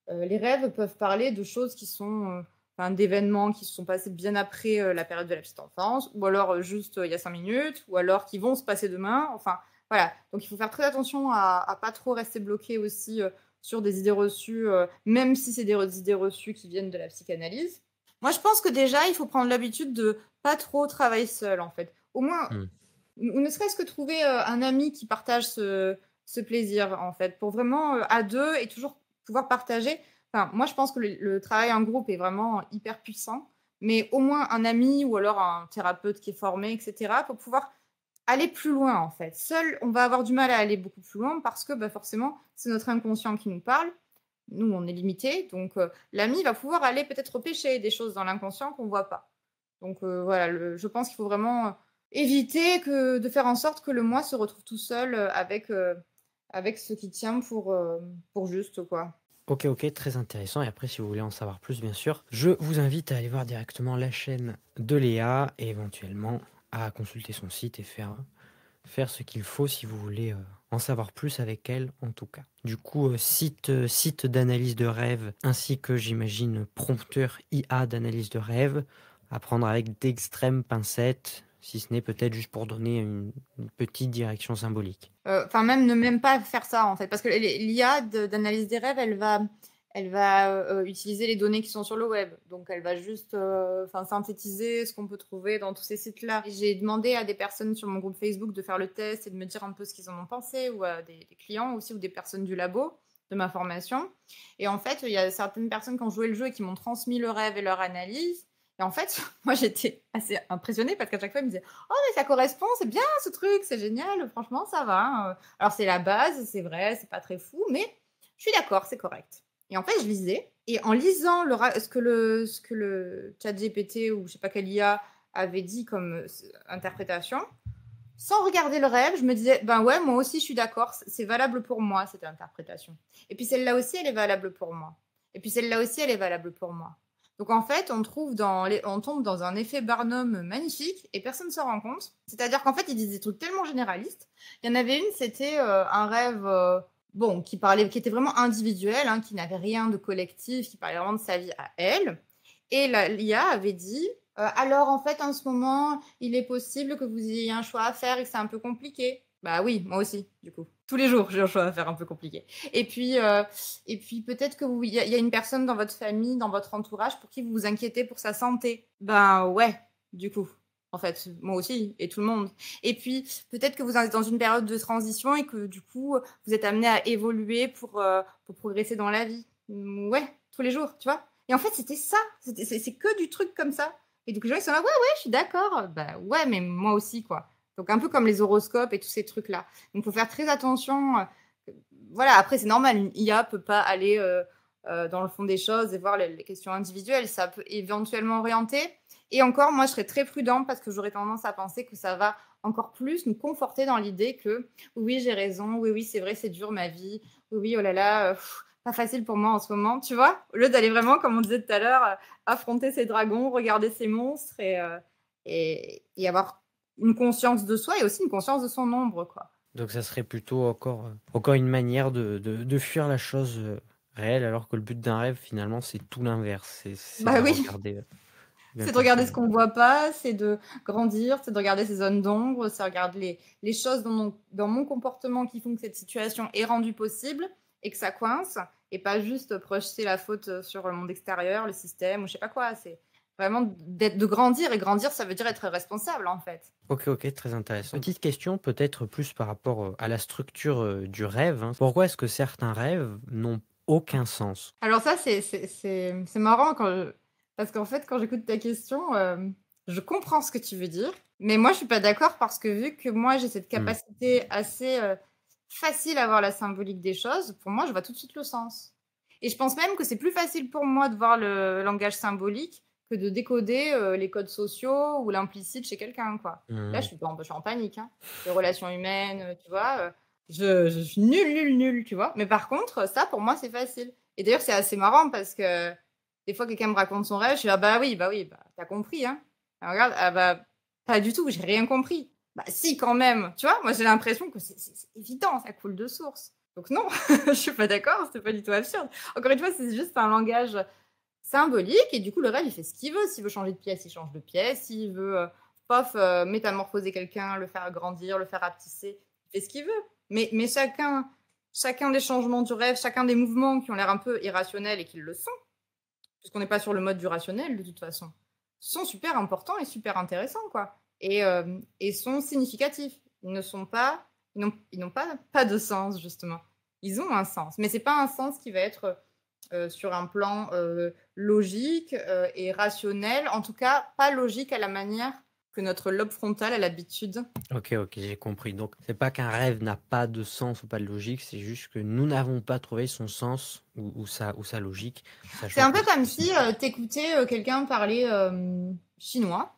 les rêves peuvent parler de choses qui sont, enfin, d'événements qui se sont passés bien après la période de la petite enfance, ou alors juste il y a 5 minutes, ou alors qui vont se passer demain. Enfin, voilà. Donc il faut faire très attention à pas trop rester bloqué aussi sur des idées reçues, même si c'est des idées reçues qui viennent de la psychanalyse. Moi, je pense que déjà, il faut prendre l'habitude de pas trop travailler seul, en fait. Au moins, Mmh. ou ne serait-ce que trouver un ami qui partage ce plaisir, en fait, pour vraiment à deux et toujours pouvoir partager. Enfin, moi, je pense que le travail en groupe est vraiment hyper puissant, mais au moins un ami ou alors un thérapeute qui est formé, etc., pour pouvoir aller plus loin, en fait. Seul, on va avoir du mal à aller beaucoup plus loin parce que bah, forcément, c'est notre inconscient qui nous parle. Nous, on est limité, donc l'ami va pouvoir aller peut-être repêcher des choses dans l'inconscient qu'on ne voit pas. Donc voilà, je pense qu'il faut vraiment éviter de faire en sorte que le moi se retrouve tout seul avec ce qui tient pour juste, quoi. OK, OK, très intéressant et après si vous voulez en savoir plus, bien sûr, je vous invite à aller voir directement la chaîne de Léa et éventuellement à consulter son site et faire ce qu'il faut si vous voulez, en savoir plus avec elle, en tout cas. Du coup, site d'analyse de rêve ainsi que j'imagine prompteur IA d'analyse de rêve, à prendre avec d'extrêmes pincettes, si ce n'est peut-être juste pour donner une petite direction symbolique. Enfin même pas faire ça, en fait, parce que l'IA d'analyse des rêves, elle va utiliser les données qui sont sur le web. Donc elle va juste, enfin synthétiser ce qu'on peut trouver dans tous ces sites-là. J'ai demandé à des personnes sur mon groupe Facebook de faire le test et de me dire un peu ce qu'ils en ont pensé, ou à des clients aussi, ou des personnes du labo de ma formation. Et en fait, il y a certaines personnes qui ont joué le jeu et qui m'ont transmis le rêve et leur analyse. Et en fait, moi j'étais assez impressionnée parce qu'à chaque fois, ils me disaient: «Oh mais ça correspond, c'est bien ce truc, c'est génial, franchement ça va, hein». Alors c'est la base, c'est vrai, c'est pas très fou, mais je suis d'accord, c'est correct. Et en fait, je lisais et en lisant ce que le ChatGPT ou je sais pas quelle IA avait dit comme, interprétation, sans regarder le rêve, je me disais: «Ben ouais, moi aussi je suis d'accord, c'est valable pour moi cette interprétation. Et puis celle-là aussi, elle est valable pour moi. Et puis celle-là aussi, elle est valable pour moi». Donc en fait, on tombe dans un effet Barnum magnifique et personne ne s'en rend compte. C'est-à-dire qu'en fait, ils disent des trucs tellement généralistes. Il y en avait une, c'était, un rêve, bon, qui était vraiment individuel, hein, qui n'avait rien de collectif, qui parlait vraiment de sa vie à elle. Et l'IA avait dit: alors en fait, en ce moment, il est possible que vous ayez un choix à faire et que c'est un peu compliqué». Bah oui, moi aussi, du coup. Tous les jours, j'ai un choix à faire un peu compliqué. Et puis peut-être que il y a une personne dans votre famille, dans votre entourage, pour qui vous vous inquiétez pour sa santé. Ben ouais, du coup. En fait, moi aussi, et tout le monde. Et puis, peut-être que vous êtes dans une période de transition et que du coup, vous êtes amené à évoluer pour progresser dans la vie. Ouais, tous les jours, tu vois. Et en fait, c'était ça. C'est que du truc comme ça. Et donc, les gens, ils sont là: «Ouais, ouais, je suis d'accord». Bah ouais, mais moi aussi, quoi. Donc, un peu comme les horoscopes et tous ces trucs-là. Donc, il faut faire très attention. Voilà, après, c'est normal. Une IA peut pas aller dans le fond des choses et voir les questions individuelles. Ça peut éventuellement orienter. Et encore, moi, je serais très prudente parce que j'aurais tendance à penser que ça va encore plus nous conforter dans l'idée que oui, j'ai raison, oui, oui, c'est vrai, c'est dur ma vie, oui, oui, oh là là, pas facile pour moi en ce moment, tu vois? Au lieu d'aller vraiment, comme on disait tout à l'heure, affronter ces dragons, regarder ces monstres et avoir une conscience de soi et aussi une conscience de son ombre, quoi. Donc ça serait plutôt encore une manière de fuir la chose réelle, alors que le but d'un rêve, finalement, c'est tout l'inverse. C'est de Bah la oui. regarder bien C'est de comme ça. regarder ce qu'on voit pas, c'est de grandir, c'est de regarder ces zones d'ombre, c'est regarder les choses dans mon comportement qui font que cette situation est rendue possible et que ça coince, et pas juste projeter la faute sur le monde extérieur, le système ou je sais pas quoi. C'est vraiment de grandir, et grandir, ça veut dire être responsable en fait. Ok, ok, très intéressant. Petite question, peut-être plus par rapport à la structure du rêve, hein. Pourquoi est-ce que certains rêves n'ont aucun sens? Alors ça, c'est marrant parce qu'en fait, quand j'écoute ta question, je comprends ce que tu veux dire, mais moi, je suis pas d'accord parce que vu que moi, j'ai cette Hmm. capacité assez, facile à voir la symbolique des choses, pour moi, je vois tout de suite le sens. Et je pense même que c'est plus facile pour moi de voir le langage symbolique que de décoder, les codes sociaux ou l'implicite chez quelqu'un, quoi. Là, Hmm. je suis en panique, hein. Les relations humaines, tu vois? Je suis nulle, nulle, nulle, tu vois? Mais par contre, ça, pour moi, c'est facile. Et d'ailleurs, c'est assez marrant parce que des fois, quelqu'un me raconte son rêve, je suis là: bah oui, bah, tu compris, hein?» «Ah regarde, ah bah, pas du tout, j'ai rien compris». «Bah si, quand même», tu vois? Moi, j'ai l'impression que c'est évident, ça coule de source. Donc non, je suis pas d'accord, c'est pas du tout absurde. Encore une fois, c'est juste un langage symbolique et du coup, le rêve, il fait ce qu'il veut. S'il veut changer de pièce, il change de pièce. S'il veut, métamorphoser quelqu'un, le faire grandir, le faire rapetisser, il fait ce qu'il veut. Mais chacun des changements du rêve, chacun des mouvements qui ont l'air un peu irrationnels et qui le sont, puisqu'on n'est pas sur le mode du rationnel de toute façon, sont super importants et super intéressants, quoi. Et sont significatifs. Ils n'ont pas de sens, justement. Ils ont un sens, mais c'est pas un sens qui va être sur un plan logique et rationnel, en tout cas pas logique à la manière que notre lobe frontal a l'habitude. Ok, ok, j'ai compris. Donc, c'est pas qu'un rêve n'a pas de sens ou pas de logique, c'est juste que nous n'avons pas trouvé son sens ou sa logique, C'est sachant un que peu c'est comme si possible. t'écoutais quelqu'un parler chinois.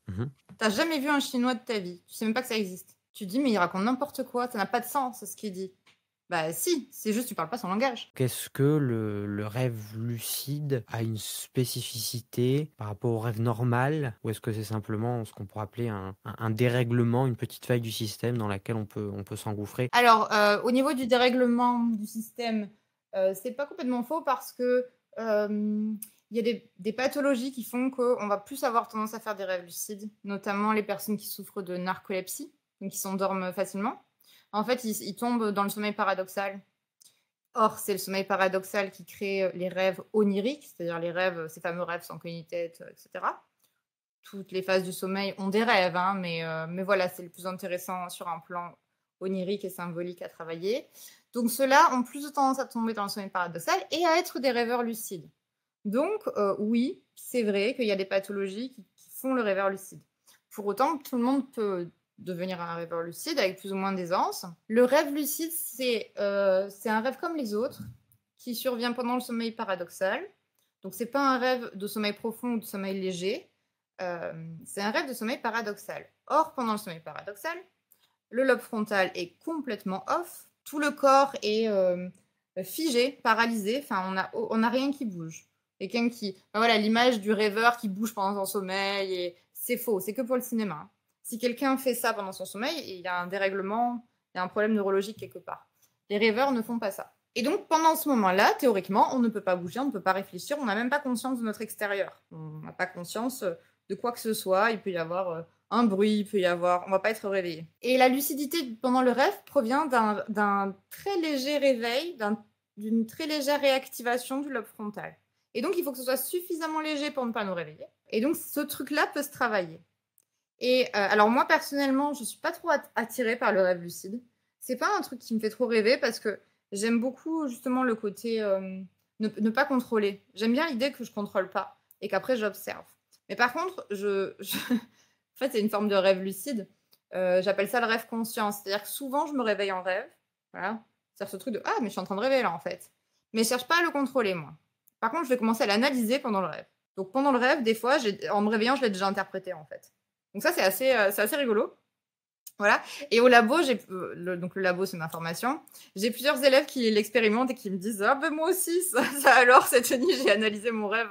Mhm. T'as jamais vu un chinois de ta vie, tu sais même pas que ça existe. Tu te dis mais il raconte n'importe quoi, ça n'a pas de sens ce qu'il dit. Bah si, c'est juste tu parles pas son langage. Qu'est-ce que le rêve lucide a une spécificité par rapport au rêve normal? Ou est-ce que c'est simplement ce qu'on pourrait appeler un dérèglement, une petite faille du système dans laquelle on peut s'engouffrer? Alors, au niveau du dérèglement du système, c'est pas complètement faux parce que, il y a des pathologies qui font qu'on va plus avoir tendance à faire des rêves lucides, notamment les personnes qui souffrent de narcolepsie, donc qui s'endorment facilement. En fait, ils tombent dans le sommeil paradoxal. Or, c'est le sommeil paradoxal qui crée, les rêves oniriques, c'est-à-dire les rêves, ces fameux rêves sans queue ni tête, et cetera. Toutes les phases du sommeil ont des rêves, hein, mais voilà, c'est le plus intéressant sur un plan onirique et symbolique à travailler. Donc ceux-là ont plus de tendance à tomber dans le sommeil paradoxal et à être des rêveurs lucides. Donc oui, c'est vrai qu'il y a des pathologies qui font le rêveur lucide. Pour autant, tout le monde peut devenir un rêveur lucide avec plus ou moins d'aisance. Le rêve lucide, c'est un rêve comme les autres qui survient pendant le sommeil paradoxal. Donc c'est pas un rêve de sommeil profond ou de sommeil léger, c'est un rêve de sommeil paradoxal. Or, pendant le sommeil paradoxal, le lobe frontal est complètement off, tout le corps est figé, paralysé, enfin on a rien qui bouge. Quelqu'un qui, enfin, voilà, l'image du rêveur qui bouge pendant son sommeil, et c'est faux, c'est que pour le cinéma, hein. Si quelqu'un fait ça pendant son sommeil, il y a un dérèglement, il y a un problème neurologique quelque part. Les rêveurs ne font pas ça. Et donc pendant ce moment-là, théoriquement, on ne peut pas bouger, on ne peut pas réfléchir, on n'a même pas conscience de notre extérieur. On n'a pas conscience de quoi que ce soit. Il peut y avoir un bruit, il peut y avoir, on va pas être réveillé. Et la lucidité pendant le rêve provient d'un très léger réveil, d'une très légère réactivation du lobe frontal. Et donc il faut que ce soit suffisamment léger pour ne pas nous réveiller. Et donc ce truc-là peut se travailler. Et alors moi personnellement, je suis pas trop attirée par le rêve lucide. C'est pas un truc qui me fait trop rêver parce que j'aime beaucoup justement le côté ne pas contrôler. J'aime bien l'idée que je contrôle pas et qu'après j'observe. Mais par contre, en fait, c'est une forme de rêve lucide. J'appelle ça le rêve conscient. C'est-à-dire que souvent, je me réveille en rêve. Voilà. C'est-à-dire ce truc de ah, mais je suis en train de rêver là en fait. mais je cherche pas à le contrôler, moi. Par contre, je vais commencer à l'analyser pendant le rêve. Donc pendant le rêve, des fois, en me réveillant, je l'ai déjà interprété, en fait. Donc ça, c'est assez rigolo. Voilà. Et au labo, donc le labo, c'est ma formation. J'ai plusieurs élèves qui l'expérimentent et qui me disent: «Ah ben moi aussi, ça alors cette nuit, j'ai analysé mon rêve».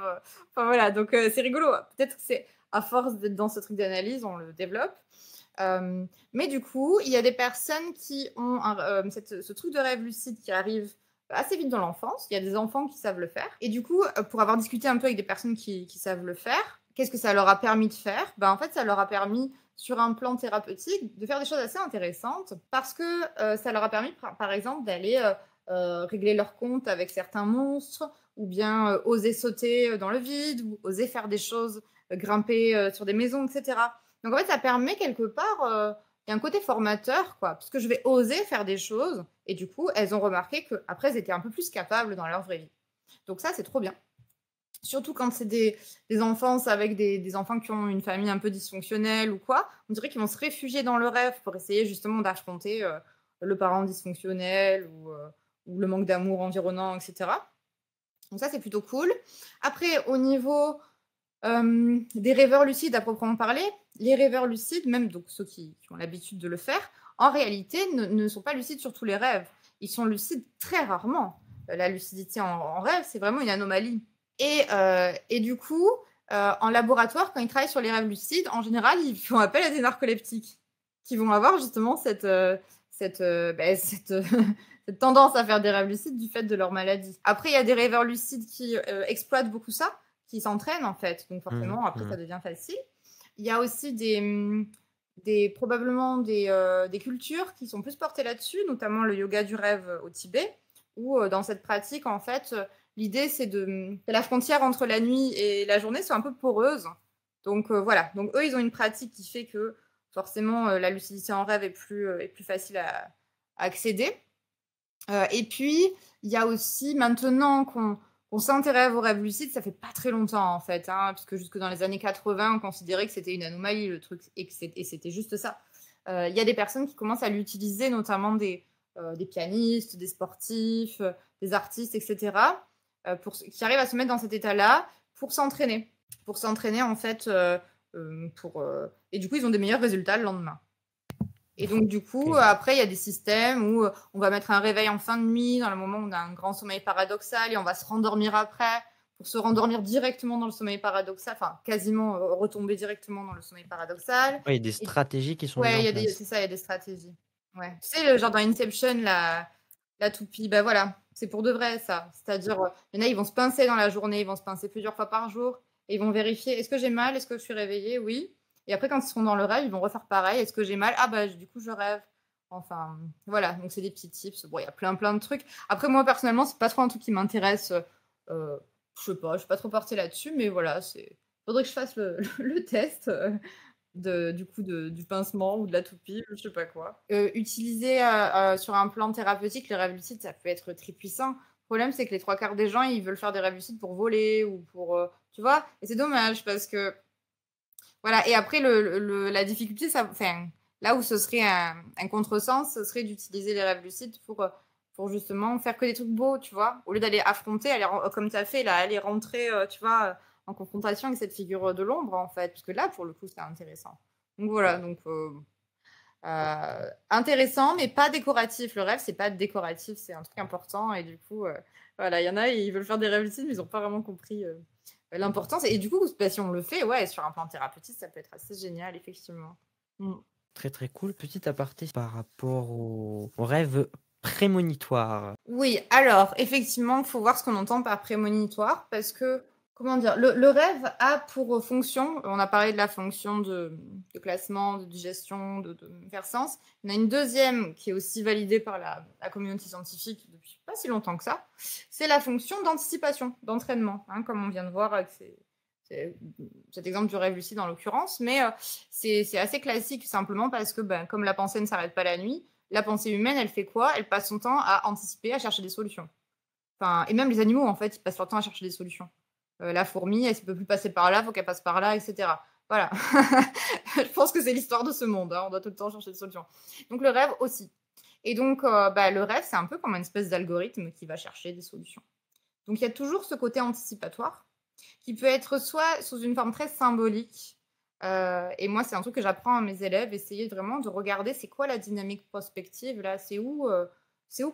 Enfin voilà, donc c'est rigolo. Peut-être que c'est à force d'être dans ce truc d'analyse, on le développe. Mais du coup, il y a des personnes qui ont ce truc de rêve lucide qui arrive assez vite dans l'enfance. Il y a des enfants qui savent le faire. Et du coup, pour avoir discuté un peu avec des personnes qui savent le faire, qu'est-ce que ça leur a permis de faire? En fait, ça leur a permis, sur un plan thérapeutique, de faire des choses assez intéressantes parce que ça leur a permis, par exemple, d'aller régler leur compte avec certains monstres ou bien oser sauter dans le vide ou oser faire des choses, grimper sur des maisons, etc. Donc en fait, ça permet quelque part, il y a un côté formateur, quoi, parce que je vais oser faire des choses et du coup, elles ont remarqué qu'après, elles étaient un peu plus capables dans leur vraie vie. Donc ça, c'est trop bien. Surtout quand c'est des enfances avec des enfants qui ont une famille un peu dysfonctionnelle ou quoi, on dirait qu'ils vont se réfugier dans le rêve pour essayer justement d'affronter le parent dysfonctionnel ou le manque d'amour environnant, etc. Donc ça, c'est plutôt cool. Après, au niveau des rêveurs lucides à proprement parler, les rêveurs lucides, même donc ceux qui ont l'habitude de le faire, en réalité ne sont pas lucides sur tous les rêves. Ils sont lucides très rarement. La lucidité en rêve, c'est vraiment une anomalie. Et du coup, en laboratoire, quand ils travaillent sur les rêves lucides, en général, ils font appel à des narcoleptiques qui vont avoir justement cette cette tendance à faire des rêves lucides du fait de leur maladie. Après, il y a des rêveurs lucides qui exploitent beaucoup ça, qui s'entraînent en fait. Donc forcément, après, ça devient facile. Il y a aussi probablement des cultures qui sont plus portées là-dessus, notamment le yoga du rêve au Tibet, où dans cette pratique, en fait, l'idée, c'est que la frontière entre la nuit et la journée soit un peu poreuse. Donc voilà. Donc eux, ils ont une pratique qui fait que forcément, la lucidité en rêve est plus facile à accéder. Et puis, il y a aussi, maintenant qu'on s'intéresse aux rêves lucides, ça fait pas très longtemps en fait, hein, parce que jusque dans les années 80, on considérait que c'était une anomalie le truc, et c'était juste ça. Il y a des personnes qui commencent à l'utiliser, notamment des pianistes, des sportifs, des artistes, etc., qui arrivent à se mettre dans cet état-là pour s'entraîner. Pour s'entraîner en fait, et du coup, ils ont des meilleurs résultats le lendemain. Et donc, du coup, après, il y a des systèmes où on va mettre un réveil en fin de nuit, dans le moment où on a un grand sommeil paradoxal, et on va se rendormir après, pour se rendormir directement dans le sommeil paradoxal, enfin, quasiment retomber directement dans le sommeil paradoxal. Ouais, il y a des stratégies qui sont mises Ouais, en place. c'est ça, il y a des stratégies. Ouais. Tu sais, genre dans Inception, la toupie, bah voilà, c'est pour de vrai, ça. C'est-à-dire, il y en a, ils vont se pincer dans la journée, ils vont se pincer plusieurs fois par jour, et ils vont vérifier, est-ce que j'ai mal, est-ce que je suis réveillée? Oui. Et après, quand ils seront dans le rêve, ils vont refaire pareil. Est-ce que j'ai mal? Ah bah du coup, je rêve. Enfin, voilà. Donc c'est des petits tips. Bon, il y a plein de trucs. Après, moi personnellement, c'est pas trop un truc qui m'intéresse. Je sais pas, je suis pas trop portée là-dessus, mais voilà, faudrait que je fasse le test du pincement ou de la toupie, je sais pas quoi. Utiliser sur un plan thérapeutique, les rêves lucides, ça peut être très puissant. Le problème, c'est que les trois quarts des gens, ils veulent faire des rêves lucides pour voler ou pour, tu vois. Et c'est dommage parce que voilà. Et après, la difficulté, enfin, là où ce serait un contresens, ce serait d'utiliser les rêves lucides pour justement faire que des trucs beaux, tu vois. Au lieu d'aller affronter, comme tu as fait, là, aller rentrer, tu vois, en confrontation avec cette figure de l'ombre, en fait. Parce que là, pour le coup, c'est intéressant. Donc voilà, donc intéressant, mais pas décoratif. Le rêve, c'est pas décoratif, c'est un truc important. Et du coup, voilà, il y en a, ils veulent faire des rêves lucides, mais ils n'ont pas vraiment compris l'importance. Et du coup, si on le fait, ouais, sur un plan thérapeutique, ça peut être assez génial, effectivement. Très très cool. Petit aparté par rapport au rêve prémonitoire. Oui, alors, effectivement, il faut voir ce qu'on entend par prémonitoire, parce que, comment dire, le rêve a pour fonction, on a parlé de la fonction de classement, de digestion, de faire sens. Il y en a une deuxième qui est aussi validée par la communauté scientifique depuis pas si longtemps que ça, c'est la fonction d'anticipation, d'entraînement, hein, comme on vient de voir avec cet exemple du rêve lucide en l'occurrence, mais c'est assez classique simplement parce que comme la pensée ne s'arrête pas la nuit, la pensée humaine, elle fait quoi? Elle passe son temps à anticiper, à chercher des solutions. Enfin, et même les animaux, en fait, ils passent leur temps à chercher des solutions. La fourmi, elle ne peut plus passer par là, il faut qu'elle passe par là, etc. Voilà. Je pense que c'est l'histoire de ce monde, hein, on doit tout le temps chercher des solutions. Donc le rêve aussi. Et donc, le rêve, c'est un peu comme une espèce d'algorithme qui va chercher des solutions. Donc il y a toujours ce côté anticipatoire qui peut être soit sous une forme très symbolique, et moi c'est un truc que j'apprends à mes élèves, essayer vraiment de regarder c'est quoi la dynamique prospective là? C'est où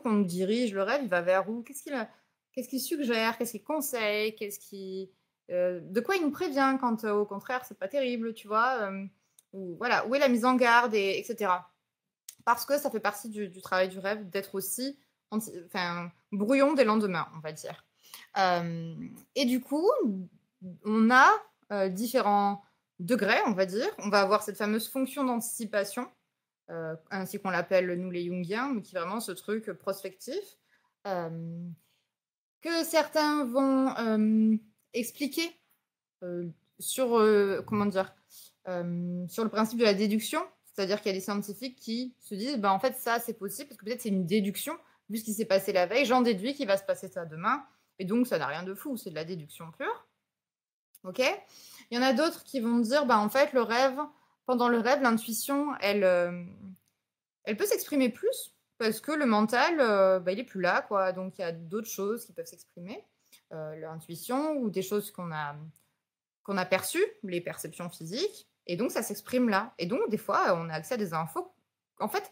qu'on nous dirige? Le rêve, il va vers où? Qu'est-ce qu'il suggère? Qu'est-ce qu'il conseille? De quoi il nous prévient quand, au contraire, c'est pas terrible, tu vois? Ou voilà, où est la mise en garde et etc. Parce que ça fait partie du travail du rêve d'être aussi brouillon des lendemains, on va dire. Et du coup, on a, différents degrés, on va dire. On va avoir cette fameuse fonction d'anticipation, ainsi qu'on l'appelle nous les Jungiens, mais qui est vraiment ce truc prospectif, hem, que certains vont, expliquer, sur, comment dire? Sur le principe de la déduction. C'est-à-dire qu'il y a des scientifiques qui se disent: «Bah, en fait, ça, c'est possible parce que peut-être c'est une déduction. Vu ce qui s'est passé la veille, j'en déduis qu'il va se passer ça demain et donc ça n'a rien de fou, c'est de la déduction pure». OK? Il y en a d'autres qui vont dire: «Bah, en fait, pendant le rêve, l'intuition, elle peut s'exprimer plus parce que le mental, bah, il est plus là, quoi. Donc il y a d'autres choses qui peuvent s'exprimer, l'intuition ou des choses qu'on a perçues, les perceptions physiques et donc ça s'exprime là et donc des fois, on a accès à des infos, en fait,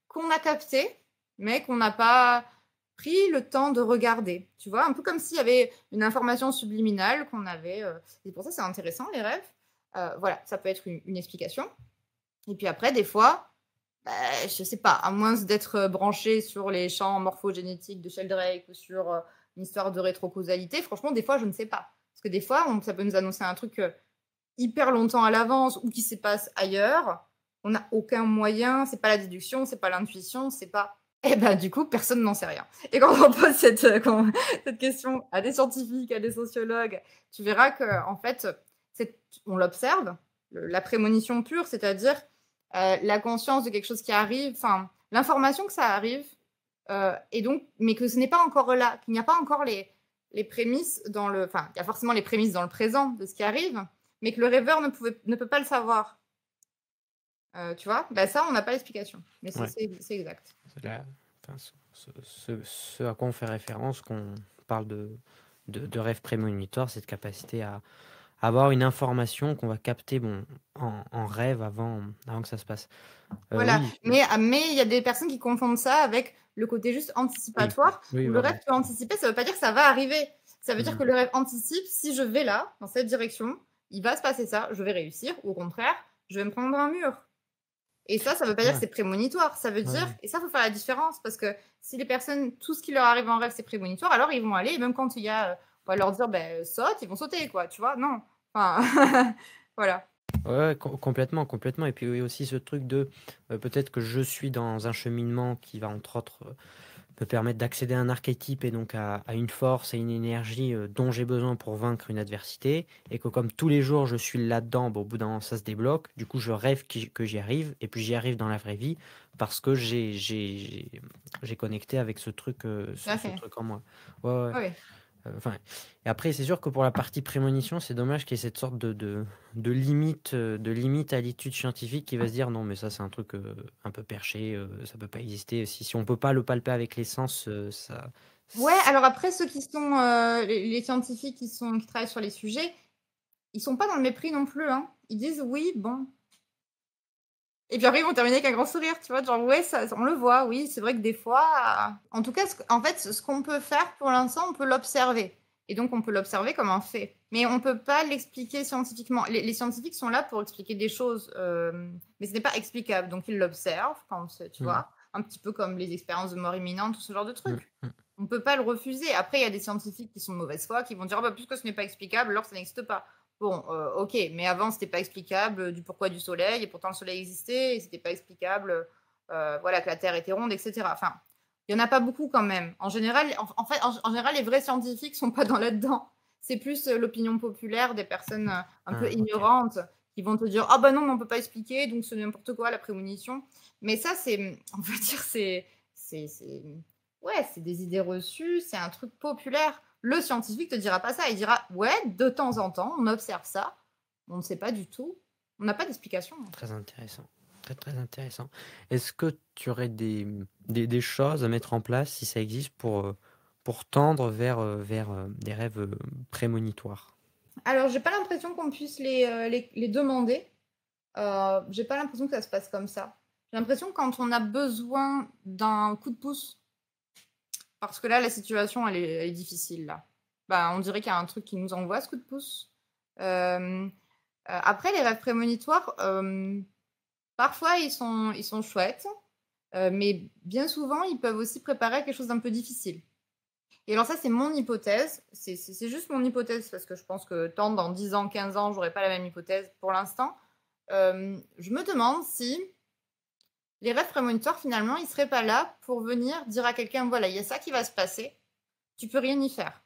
qu'on a captées, mais qu'on n'a pas pris le temps de regarder, tu vois? Un peu comme s'il y avait une information subliminale qu'on avait, et pour ça, c'est intéressant les rêves. Voilà, ça peut être une explication et puis après des fois, bah, je sais pas, à moins d'être, branché sur les champs morphogénétiques de Sheldrake ou sur, une histoire de rétrocausalité, franchement, des fois, je ne sais pas. Parce que des fois, ça peut nous annoncer un truc, hyper longtemps à l'avance ou qui se passe ailleurs. On n'a aucun moyen, c'est pas la déduction, c'est pas l'intuition, c'est pas et ben, du coup, personne n'en sait rien. Et quand on pose cette question à des scientifiques, à des sociologues, tu verras qu'en fait, on l'observe, la prémonition pure, c'est-à-dire, la conscience de quelque chose qui arrive, enfin, l'information que ça arrive, et donc mais que ce n'est pas encore là, qu'il n'y a pas encore les prémices enfin, il y a forcément les prémices dans le présent de ce qui arrive, mais que le rêveur ne peut pas le savoir. Tu vois? Bah, ça, on n'a pas l'explication, mais Ouais. c'est exact. C'est enfin, ce à quoi on fait référence, qu'on parle de rêve prémonitoire, cette capacité à avoir une information qu'on va capter bon, en rêve avant que ça se passe. Voilà, Oui, mais il y a des personnes qui confondent ça avec le côté juste oui, anticipatoire, oui, où le voilà. rêve peut anticiper, ça veut pas dire que ça va arriver. Ça veut dire Mmh. que le rêve anticipe, si je vais là, dans cette direction, il va se passer ça, je vais réussir ou au contraire, je vais me prendre un mur. Et ça veut pas dire que Ouais, c'est prémonitoire. Ça veut ouais, dire ouais. et ça, faut faire la différence parce que si les personnes, tout ce qui leur arrive en rêve, c'est prémonitoire, alors ils vont aller, même quand il y a, on va leur dire: «Beh, saute», ils vont sauter, quoi, tu vois? Non. Enfin, voilà. Ouais, ouais, complètement, complètement. Et puis oui, aussi ce truc de peut-être que je suis dans un cheminement qui va entre autres me permettre d'accéder à un archétype et donc à une force et une énergie dont j'ai besoin pour vaincre une adversité. Et que comme tous les jours je suis là-dedans, bon, au bout d'un moment ça se débloque. Du coup, je rêve que j'y arrive et puis j'y arrive dans la vraie vie parce que j'ai connecté avec ce truc, Tout à ce fait. truc en moi. Ouais, ouais. Oui, Enfin, et après, c'est sûr que pour la partie prémonition, c'est dommage qu'il y ait cette sorte de limite à l'étude scientifique qui va se dire non, mais ça, c'est un truc un peu perché, ça peut pas exister. Si on peut pas le palper avec les sens, ça. ouais, alors après ceux qui sont, les scientifiques qui travaillent sur les sujets, ils sont pas dans le mépris non plus, hein. Ils disent: «Oui, bon». Et puis après, ils vont terminer avec un grand sourire, tu vois? Genre: «Ouais, ça on le voit, oui, c'est vrai que des fois», en tout cas, en fait, ce qu'on peut faire pour l'instant, on peut l'observer et donc on peut l'observer comme un fait. Mais on peut pas l'expliquer scientifiquement. Les scientifiques sont là pour expliquer des choses, mais ce n'est pas explicable. Donc ils l'observent quand, tu Mm, vois? Un petit peu comme les expériences de mort imminente, tout ce genre de mm, trucs. mm. On peut pas le refuser. Après, il y a des scientifiques qui sont de mauvaise foi, qui vont dire: «Ah bah, puisque ce n'est pas explicable, alors ça n'existe pas». Bon, OK, mais avant, c'était pas explicable, du pourquoi du soleil et pourtant le soleil existait et c'était pas explicable, voilà, que la Terre était ronde et cetera. Enfin, il y en a pas beaucoup quand même. En général, en fait, en général, les vrais scientifiques sont pas dans là-dedans. C'est plus, l'opinion populaire des personnes, un peu Ah, ok. ignorantes qui vont te dire: «Ah bah non, mais on peut pas expliquer, donc c'est n'importe quoi la prémonition». Mais ça, c'est, on va dire, c'est ouais, c'est des idées reçues, c'est un truc populaire. Le scientifique te dira pas ça, il dira: «Ouais, de temps en temps, on observe ça, on ne sait pas du tout, on n'a pas d'explication, en fait». Très intéressant. Très, très intéressant. Est-ce que tu aurais des choses à mettre en place, si ça existe, pour tendre vers des rêves prémonitoires? Alors, j'ai pas l'impression qu'on puisse les demander. J'ai pas l'impression que ça se passe comme ça. J'ai l'impression que quand on a besoin d'un coup de pouce, parce que là, la situation, elle est difficile, là. Bah, on dirait qu'il y a un truc qui nous envoie ce coup de pouce. Après, les rêves prémonitoires, parfois, ils sont chouettes, mais bien souvent, ils peuvent aussi préparer à quelque chose d'un peu difficile. Et alors ça, c'est mon hypothèse. C'est juste mon hypothèse, parce que je pense que tant dans 10 ans, 15 ans, j'aurai pas la même hypothèse pour l'instant. Je me demande si les rêves prémonitoires, finalement, ils seraient pas là pour venir dire à quelqu'un, voilà, il y a ça qui va se passer, tu peux rien y faire.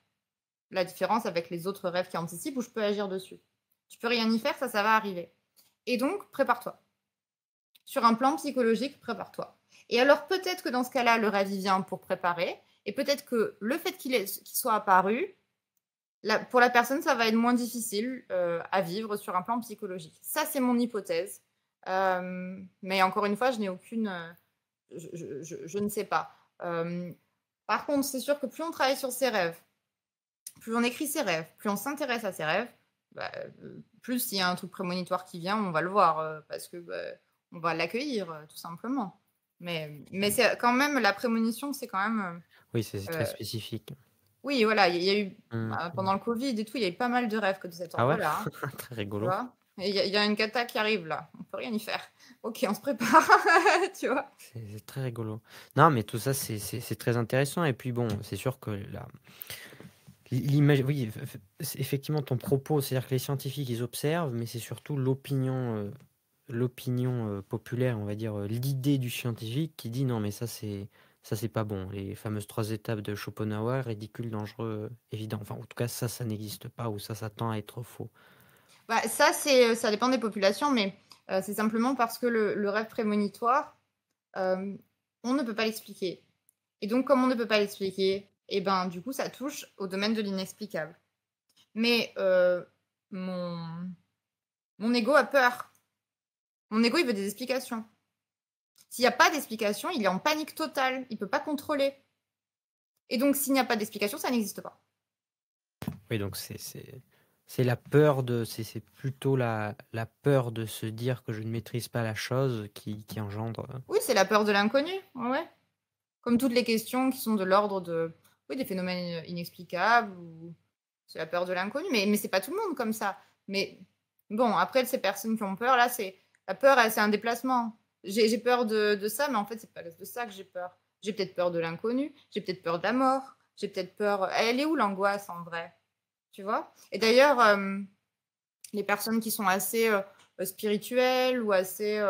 La différence avec les autres rêves qui anticipent où je peux agir dessus. Tu peux rien y faire, ça va arriver. Et donc, prépare-toi. Sur un plan psychologique, prépare-toi. Et alors, peut-être que dans ce cas-là, le rêve, il vient pour préparer, et peut-être que le fait qu'il soit apparu, pour la personne, ça va être moins difficile à vivre sur un plan psychologique. Ça, c'est mon hypothèse. Mais encore une fois, je n'ai aucune... je ne sais pas. Par contre, c'est sûr que plus on travaille sur ses rêves, plus on écrit ses rêves, plus on s'intéresse à ses rêves, bah, plus s'il y a un truc prémonitoire qui vient, on va le voir, parce que bah, on va l'accueillir, tout simplement. Mais c'est quand même, la prémonition, c'est quand même... Oui, c'est très euh, spécifique. oui, voilà, il y a eu, Mmh, bah, mmh. pendant le Covid et tout, il y a eu pas mal de rêves que de cet Ah ouais? ordre-là, hein, Très tu rigolo. vois. Et il y a une cata qui arrive là, on peut rien y faire. Ok, on se prépare, tu vois. C'est très rigolo. Non, mais tout ça, c'est très intéressant et puis bon, c'est sûr que la oui, c'est effectivement ton propos, c'est-à-dire que les scientifiques, ils observent, mais c'est surtout l'opinion, populaire, on va dire, l'idée du scientifique qui dit: «Non, mais ça c'est pas bon». Les fameuses 3 étapes de Schopenhauer, ridicule, dangereux, évident. Enfin, en tout cas, ça n'existe pas ou ça tend à être faux. Bah, ça dépend des populations, mais c'est simplement parce que le rêve prémonitoire, euh, on ne peut pas l'expliquer. Et donc, comme on ne peut pas l'expliquer, et ben, du coup, ça touche au domaine de l'inexplicable. Mais mon, mon ego a peur. Mon ego, il veut des explications. S'il n'y a pas d'explication, il est en panique totale. Il ne peut pas contrôler. Et donc, s'il n'y a pas d'explication, ça n'existe pas. Oui, donc c'est la peur de c'est plutôt la peur de se dire que je ne maîtrise pas la chose qui engendre, Oui, c'est la peur de l'inconnu. Ouais. Comme toutes les questions qui sont de l'ordre de, oui, des phénomènes inexplicables, ou c'est la peur de l'inconnu. Mais c'est pas tout le monde comme ça. Mais bon, après, ces personnes qui ont peur, là, c'est la peur, c'est un déplacement. J'ai peur de ça, mais en fait, c'est pas de ça que j'ai peur. J'ai peut-être peur de l'inconnu, j'ai peut-être peur de la mort, j'ai peut-être peur. Elle est où l'angoisse en vrai? Tu vois? Et d'ailleurs, les personnes qui sont assez spirituelles ou assez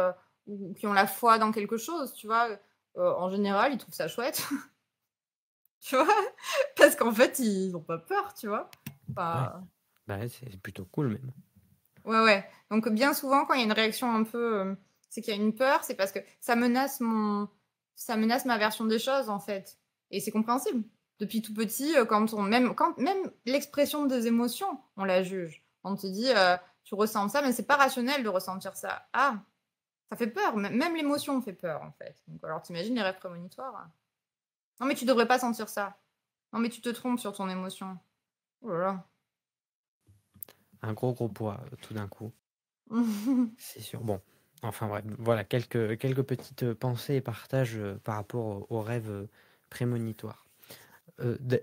ou qui ont la foi dans quelque chose, tu vois, en général, ils trouvent ça chouette, tu vois, parce qu'en fait, ils n'ont pas peur, tu vois. ouais, Enfin, bah, ouais, c'est plutôt cool même. ouais, ouais. Donc bien souvent, quand il y a une réaction un peu, c'est qu'il y a une peur, c'est parce que ça menace ma version des choses, en fait. Et c'est compréhensible. Depuis tout petit, quand même l'expression des émotions, on la juge. On te dit, tu ressens ça, mais c'est pas rationnel de ressentir ça. Ah, ça fait peur. Même l'émotion fait peur, en fait. Donc alors, t'imagines les rêves prémonitoires? Non, mais tu devrais pas sentir ça. Non, mais tu te trompes sur ton émotion. Oh là Un gros poids, tout d'un coup, là. c'est sûr. Bon, enfin bref, voilà quelques petites, pensées et partages, par rapport aux rêves, prémonitoires.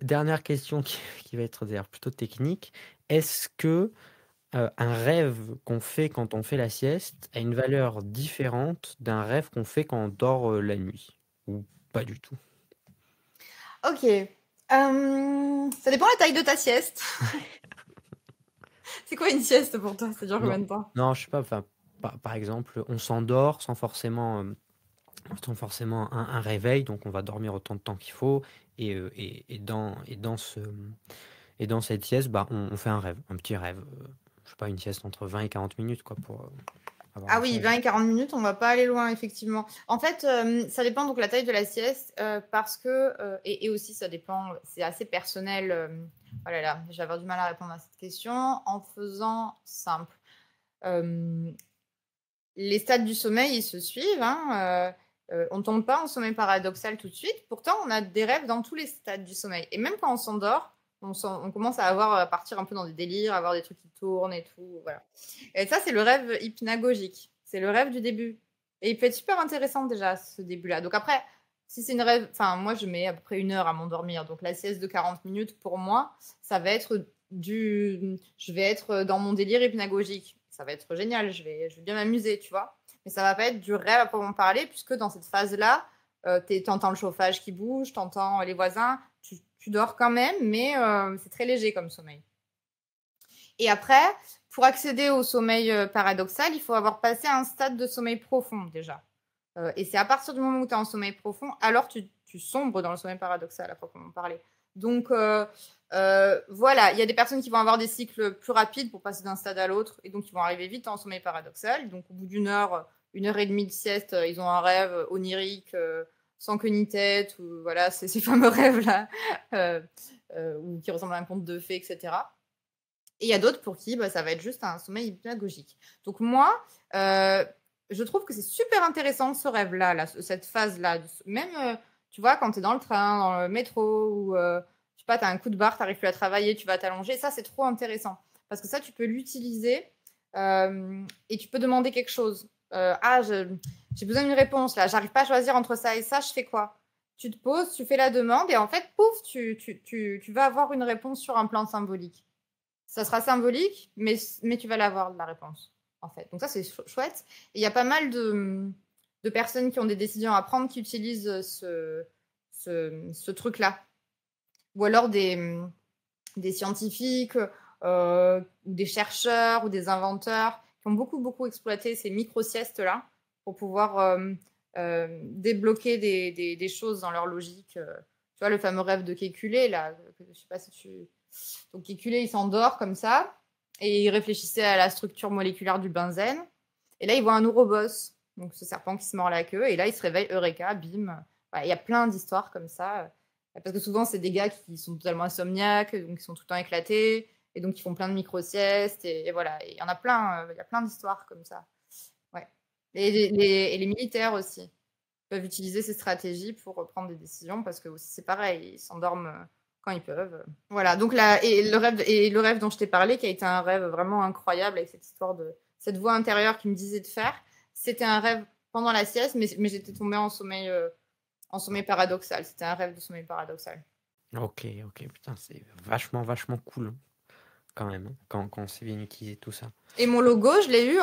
Dernière question qui va être d'ailleurs plutôt technique. Est-ce que, un rêve qu'on fait quand on fait la sieste a une valeur différente d'un rêve qu'on fait quand on dort, la nuit? Ou pas du tout? Ok. Ça dépend la taille de ta sieste. C'est quoi une sieste pour toi? Ça dure Non, combien de temps? non, je sais pas, enfin, par exemple, on s'endort sans forcément un réveil, donc on va dormir autant de temps qu'il faut et dans cette sieste, bah, on fait un rêve, un petit rêve, je sais pas, une sieste entre 20 et 40 minutes quoi pour, avoir Ah la oui, chance. 20 et 40 minutes, on va pas aller loin, effectivement. En fait, ça dépend donc la taille de la sieste, parce que, et aussi ça dépend, c'est assez personnel. Oh là là, je vais avoir du mal à répondre à cette question en faisant simple. Les stades du sommeil, ils se suivent, hein. On ne tombe pas en sommeil paradoxal tout de suite. Pourtant, on a des rêves dans tous les stades du sommeil. Et même quand on s'endort, on commence à partir un peu dans des délires, à avoir des trucs qui tournent et tout. Voilà. Et ça, c'est le rêve hypnagogique. C'est le rêve du début. Et il peut être super intéressant déjà, ce début-là. Donc après, si c'est une rêve... Enfin, moi, je mets à peu près 1 heure à m'endormir. Donc la sieste de 40 minutes, pour moi, ça va être je vais être dans mon délire hypnagogique. Ça va être génial. Je vais bien m'amuser, tu vois. Mais ça va pas être du rêve à proprement parler, puisque dans cette phase-là, t'entends le chauffage qui bouge, t'entends les voisins, tu dors quand même, mais c'est très léger comme sommeil. Et après, pour accéder au sommeil paradoxal, il faut avoir passé un stade de sommeil profond déjà. Et c'est à partir du moment où tu es en sommeil profond, alors tu sombres dans le sommeil paradoxal à proprement parler. Donc voilà, il y a des personnes qui vont avoir des cycles plus rapides pour passer d'un stade à l'autre, et donc ils vont arriver vite en sommeil paradoxal. Donc au bout d'1 heure, 1 heure et demie de sieste, ils ont un rêve onirique, sans queue ni tête, ou voilà, ces fameux rêves-là, ou qui ressemblent à un conte de fées, etc. Et il y a d'autres pour qui ça va être juste un sommeil hypnagogique. Donc moi, je trouve que c'est super intéressant ce rêve-là, cette phase-là. Même, tu vois, quand tu es dans le train, dans le métro, ou je sais pas, tu as un coup de barre, tu n'arrives plus à travailler, tu vas t'allonger. Ça, c'est trop intéressant. Parce que ça, tu peux l'utiliser et tu peux demander quelque chose. J'ai besoin d'une réponse là, j'arrive pas à choisir entre ça et ça, je fais quoi? Tu te poses, tu fais la demande et en fait, pouf, tu vas avoir une réponse sur un plan symbolique. Ça sera symbolique, mais tu vas l'avoir, la réponse, en fait. Donc ça, c'est chouette. Et il y a pas mal de personnes qui ont des décisions à prendre qui utilisent ce truc-là. Ou alors des scientifiques, ou des chercheurs, ou des inventeurs qui ont beaucoup, beaucoup exploité ces micro-siestes-là pour pouvoir débloquer des choses dans leur logique. Tu vois, le fameux rêve de Kekulé, là, je sais pas si tu... Donc Kekulé, il s'endort comme ça, et il réfléchissait à la structure moléculaire du benzène. Et là, il voit un ouroboros, donc ce serpent qui se mord la queue, et là, il se réveille, eureka, bim. Voilà, il y a plein d'histoires comme ça. Parce que souvent, c'est des gars qui sont totalement insomniaques, donc ils sont tout le temps éclatés, et donc ils font plein de micro-siestes, et voilà. Et il y en a plein, il y a plein d'histoires comme ça. Ouais. Et les militaires aussi peuvent utiliser ces stratégies pour prendre des décisions, parce que aussi, c'est pareil, ils s'endorment quand ils peuvent. Voilà, donc là, et le rêve dont je t'ai parlé, qui a été un rêve vraiment incroyable, avec cette histoire de cette voix intérieure qui me disait de faire, c'était un rêve pendant la sieste, mais j'étais tombée en sommeil paradoxal. C'était un rêve de sommeil paradoxal. Ok, ok, putain, c'est vachement, vachement cool, hein, quand même, hein, quand on sait bien utiliser tout ça. Et mon logo, je l'ai eu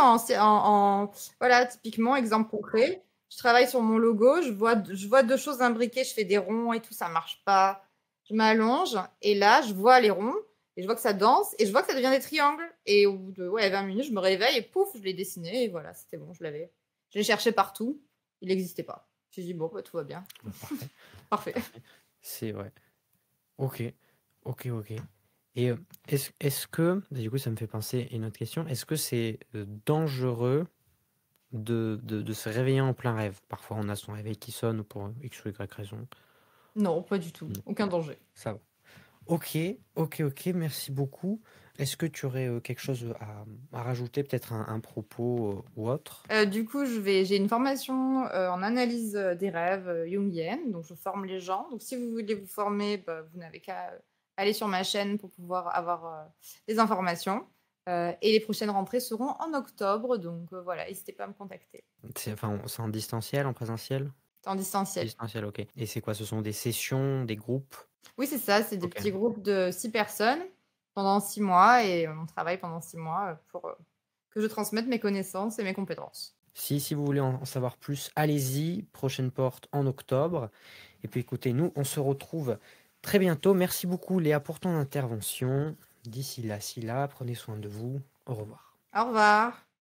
voilà, typiquement, exemple concret. Je travaille sur mon logo, je vois 2 choses imbriquées, je fais des ronds et tout, ça marche pas. Je m'allonge, et là, je vois les ronds, et je vois que ça danse, et je vois que ça devient des triangles. Et au bout de 20 minutes, je me réveille, et pouf, je l'ai dessiné, et voilà, c'était bon, je l'avais. Je l'ai cherché partout, il n'existait pas. J'ai dit, bon, tout va bien. Parfait. Parfait. C'est vrai. Ok, ok, ok. Et est-ce que, du coup, ça me fait penser à une autre question, est-ce que c'est dangereux de se réveiller en plein rêve? Parfois, on a son réveil qui sonne pour X ou Y raison. Non, pas du tout. Non. Aucun danger. Ça va. Ok, ok, ok, merci beaucoup. Est-ce que tu aurais quelque chose à rajouter, peut-être un propos ou autre? Du coup, j'ai une formation en analyse des rêves jungienne, donc je forme les gens. Donc si vous voulez vous former, vous n'avez qu'à aller sur ma chaîne pour pouvoir avoir des informations. Et les prochaines rentrées seront en octobre, donc voilà, n'hésitez pas à me contacter. C'est en distanciel, en présentiel? C'est en distanciel. Distanciel, ok. Et c'est quoi? Ce sont des sessions, des groupes? Oui, c'est ça, c'est des Ok. petits groupes de 6 personnes pendant 6 mois, et on travaille pendant 6 mois pour que je transmette mes connaissances et mes compétences. Si vous voulez en savoir plus, allez-y. Prochaine porte en octobre. Et puis écoutez, nous, on se retrouve très bientôt. Merci beaucoup, Léa, pour ton intervention. D'ici là, prenez soin de vous. Au revoir. Au revoir.